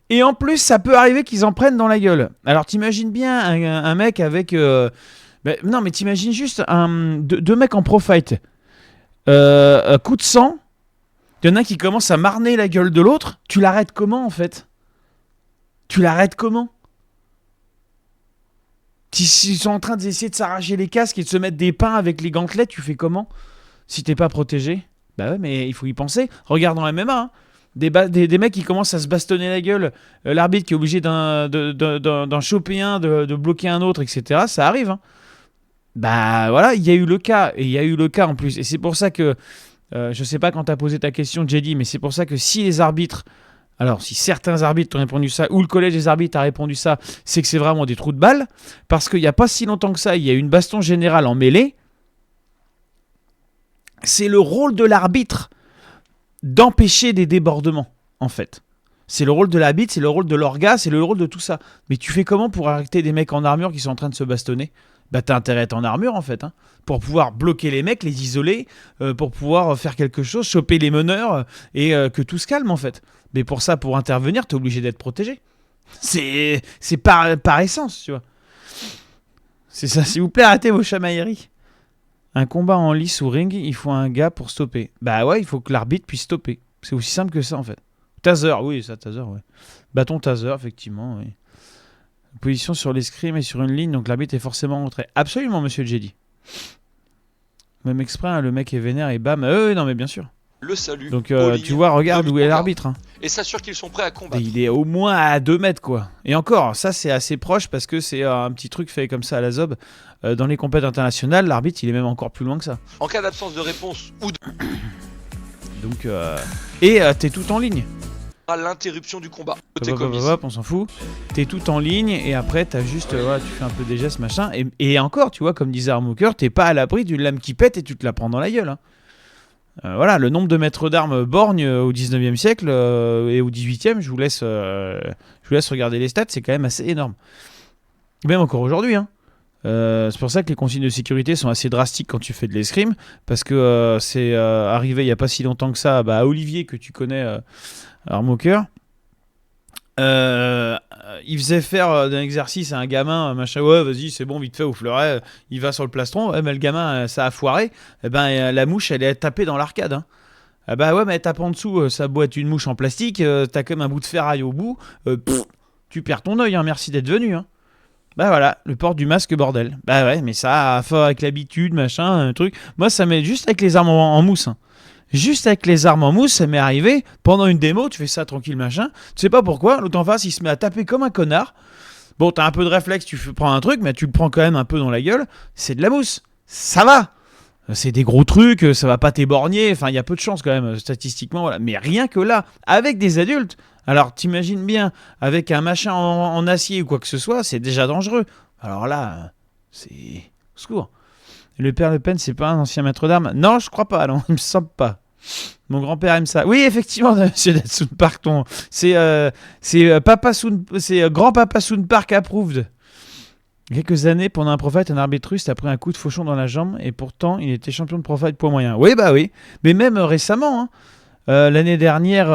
Et en plus ça peut arriver qu'ils en prennent dans la gueule. Alors t'imagines bien un mec avec non mais t'imagines juste deux mecs en pro fight. Coup de sang. Il y en a qui commence à marner la gueule de l'autre. Tu l'arrêtes comment en fait? Tu l'arrêtes comment? Ils sont en train d'essayer de s'arracher les casques et de se mettre des pains avec les gantelets. Tu fais comment? Si t'es pas protégé? Bah ouais, mais il faut y penser. Regarde dans MMA. Hein. Des mecs qui commencent à se bastonner la gueule. L'arbitre qui est obligé d'en choper un, de bloquer un autre, etc. Ça arrive. Hein. Bah voilà, il y a eu le cas. Et il y a eu le cas en plus. Et c'est pour ça que... je sais pas quand t'as posé ta question, JD, mais c'est pour ça que si les arbitres, alors si certains arbitres t'ont répondu ça, ou le collège des arbitres a répondu ça, c'est que c'est vraiment des trous de balle, parce qu'il n'y a pas si longtemps que ça, il y a eu une baston générale en mêlée. C'est le rôle de l'arbitre d'empêcher des débordements, en fait. C'est le rôle de l'arbitre, c'est le rôle de l'orga, c'est le rôle de tout ça. Mais tu fais comment pour arrêter des mecs en armure qui sont en train de se bastonner? Bah t'as intérêt à être en armure en fait, hein, pour pouvoir bloquer les mecs, les isoler, pour pouvoir faire quelque chose, choper les meneurs et que tout se calme en fait. Mais pour ça, pour intervenir, t'es obligé d'être protégé. C'est par essence, tu vois. C'est ça, s'il vous plaît, arrêtez vos chamailleries. Un combat en lice ou ring, il faut un gars pour stopper. Bah ouais, il faut que l'arbitre puisse stopper. C'est aussi simple que ça en fait. Taser, oui, ça, taser, ouais. Bâton taser, effectivement, oui. Position sur l'escrime et sur une ligne, donc l'arbitre est forcément rentré. Absolument, monsieur Jedi. Même exprès, hein, le mec est vénère et bam. Non, mais bien sûr. Le salut. Donc, tu vois, regarde où est l'arbitre. Hein. Et s'assure qu'ils sont prêts à combattre. Et il est au moins à 2 mètres, quoi. Et encore, ça, c'est assez proche parce que c'est un petit truc fait comme ça à la ZOB. Dans les compétitions internationales, l'arbitre, il est même encore plus loin que ça. En cas d'absence de réponse ou de... Donc, et t'es tout en ligne. À l'interruption du combat. On s'en fout. T'es tout en ligne et après t'as juste, tu fais un peu des gestes machin. Et encore, tu vois, comme disait Armooker, t'es pas à l'abri d'une lame qui pète et tu te la prends dans la gueule. Hein. Voilà, le nombre de maîtres d'armes borgnes au 19e siècle et au 18e, je vous laisse regarder les stats, c'est quand même assez énorme. Même encore aujourd'hui, hein. C'est pour ça que les consignes de sécurité sont assez drastiques quand tu fais de l'escrime, parce que c'est arrivé il n'y a pas si longtemps que ça à Olivier, que tu connais, arme au cœur. Il faisait faire d'un exercice à un gamin, machin, ouais, vas-y, c'est bon, vite fait, au fleuret, il va sur le plastron, ouais, mais le gamin, ça a foiré, et ben la mouche, elle est tapée dans l'arcade, hein. Ah bah ouais, mais elle tape en dessous, ça doit être une mouche en plastique, t'as comme un bout de ferraille au bout, tu perds ton œil, hein, merci d'être venu, hein. Bah voilà, le port du masque, bordel. Bah ouais, mais ça, avec l'habitude, machin, un truc. Moi, ça m'est juste avec les armes en mousse, hein. Juste avec les armes en mousse, ça m'est arrivé, pendant une démo, tu fais ça tranquille, machin, tu sais pas pourquoi, l'autre en face, il se met à taper comme un connard. Bon, t'as un peu de réflexe, tu prends un truc, mais tu le prends quand même un peu dans la gueule, c'est de la mousse. Ça va. C'est des gros trucs, ça va pas t'éborgner, enfin, il y a peu de chance quand même, statistiquement, voilà. Mais rien que là, avec des adultes, alors t'imagines bien, avec un machin en acier ou quoi que ce soit, c'est déjà dangereux. Alors là, c'est... Au secours. Le père Le Pen, c'est pas un ancien maître d'armes? Non, je crois pas, non, il me semble pas. Mon grand-père aime ça. Oui, effectivement, monsieur Datsun Park, c'est grand-papa Soon Park approved. Il y a quelques années, pendant un Pro-Fight, un arbitre russe a pris un coup de fauchon dans la jambe et pourtant, il était champion de Pro-Fight poids moyen. Oui, bah oui. Mais même récemment, hein, l'année dernière,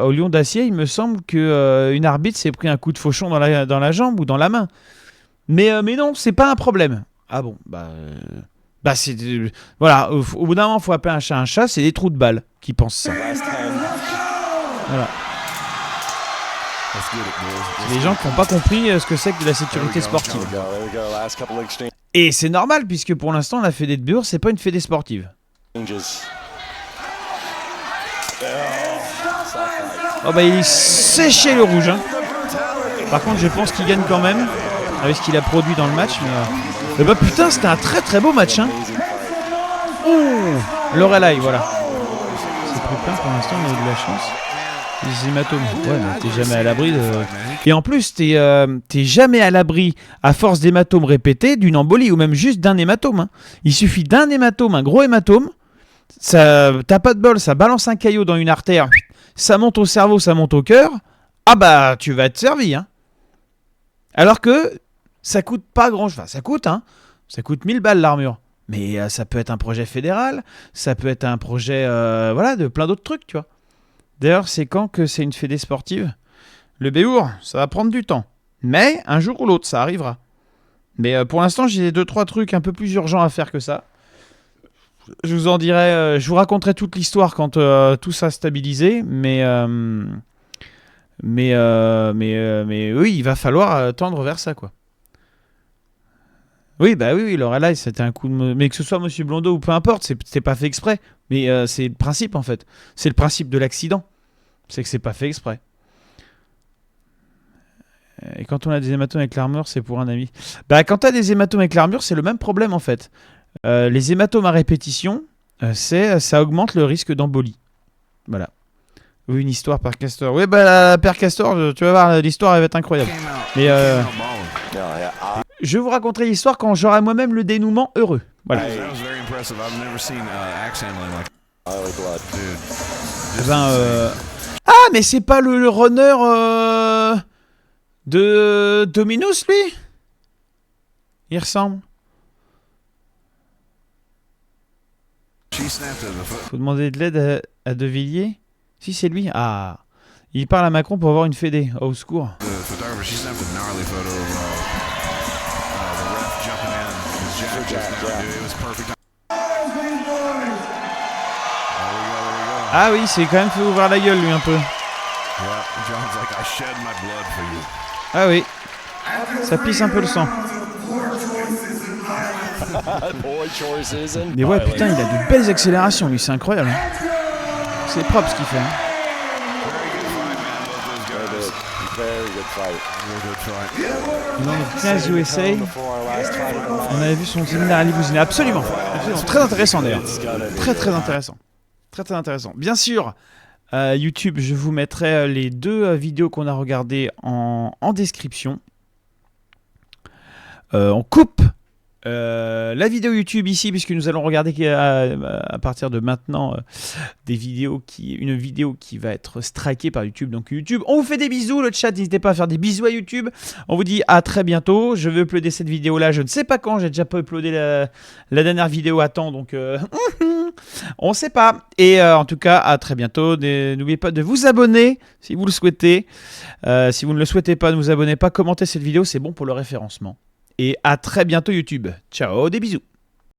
au Lion d'Acier, il me semble qu'une arbitre s'est pris un coup de fauchon dans la jambe ou dans la main. Mais non, c'est pas un problème. Ah bon, bah c'est... Voilà, au bout d'un moment, il faut appeler un chat, c'est des trous de balles qui pensent ça. Voilà. C'est les gens qui n'ont pas compris ce que c'est que de la sécurité sportive. Et c'est normal, puisque pour l'instant, la fédé de Bure, c'est pas une fédé sportive. Oh bah il est séché le rouge, hein. Par contre, je pense qu'il gagne quand même, avec ce qu'il a produit dans le match, mais bah putain, c'était un très très beau match, hein. Ouh, Lorelai, voilà. C'est plus plein pour l'instant, on a eu de la chance. Les hématomes, ouais, mais t'es jamais à l'abri de... Et en plus, t'es jamais à l'abri, à force d'hématomes répétés, d'une embolie, ou même juste d'un hématome, hein. Il suffit d'un hématome, un gros hématome, t'as pas de bol, ça balance un caillot dans une artère, ça monte au cerveau, ça monte au cœur, ah bah, tu vas être servi, hein. Alors que ça coûte pas grand-chose, enfin, ça coûte, hein. Ça coûte 1000 balles l'armure. Mais ça peut être un projet fédéral, ça peut être un projet, voilà, de plein d'autres trucs, tu vois. D'ailleurs, c'est quand que c'est une fédé sportive? Le Béour, ça va prendre du temps. Mais un jour ou l'autre, ça arrivera. Mais pour l'instant, j'ai 2-3 trucs un peu plus urgents à faire que ça. Je vous en dirai, je vous raconterai toute l'histoire quand tout ça stabilisé. Mais oui, il va falloir tendre vers ça, quoi. Oui, bah oui, Lorelai, c'était un coup de... Mais que ce soit Monsieur Blondeau ou peu importe, c'est pas fait exprès. Mais c'est le principe, en fait. C'est le principe de l'accident. C'est que c'est pas fait exprès. Et quand on a des hématomes avec l'armure, c'est pour un ami. Bah, quand t'as des hématomes avec l'armure, c'est le même problème, en fait. Les hématomes à répétition, ça augmente le risque d'embolie. Voilà. Oui, une histoire par Castor. Oui, bah, Père Castor, tu vas voir, l'histoire, elle va être incroyable. Mais... je vous raconterai l'histoire quand j'aurai moi-même le dénouement heureux. Voilà. Ah, mais c'est pas le runner de Dominus, lui? Il ressemble. Faut demander de l'aide à De Villiers. Si, c'est lui. Ah. Il parle à Macron pour avoir une fédé. Au secours. Ah oui, c'est quand même fait ouvrir la gueule, lui, un peu. Ah oui. Ça pisse un peu le sang. Mais ouais, putain, il a de belles accélérations, lui, c'est incroyable. C'est propre ce qu'il fait. Dans le 15 USA, on avait vu son séminaire à Limousine. Absolument. Très intéressant d'ailleurs. Très intéressant. Très intéressant. Bien sûr, YouTube, je vous mettrai les 2 vidéos qu'on a regardées en description. On coupe la vidéo YouTube ici, puisque nous allons regarder à partir de maintenant une vidéo qui va être strikée par YouTube. Donc YouTube, on vous fait des bisous, le chat, n'hésitez pas à faire des bisous à YouTube. On vous dit à très bientôt. Je vais uploader cette vidéo là, je ne sais pas quand, j'ai déjà pas uploadé la dernière vidéo à temps, donc on ne sait pas. Et en tout cas, à très bientôt. N'oubliez pas de vous abonner si vous le souhaitez. Si vous ne le souhaitez pas, ne vous abonnez pas, commentez cette vidéo, c'est bon pour le référencement. Et à très bientôt YouTube. Ciao, des bisous.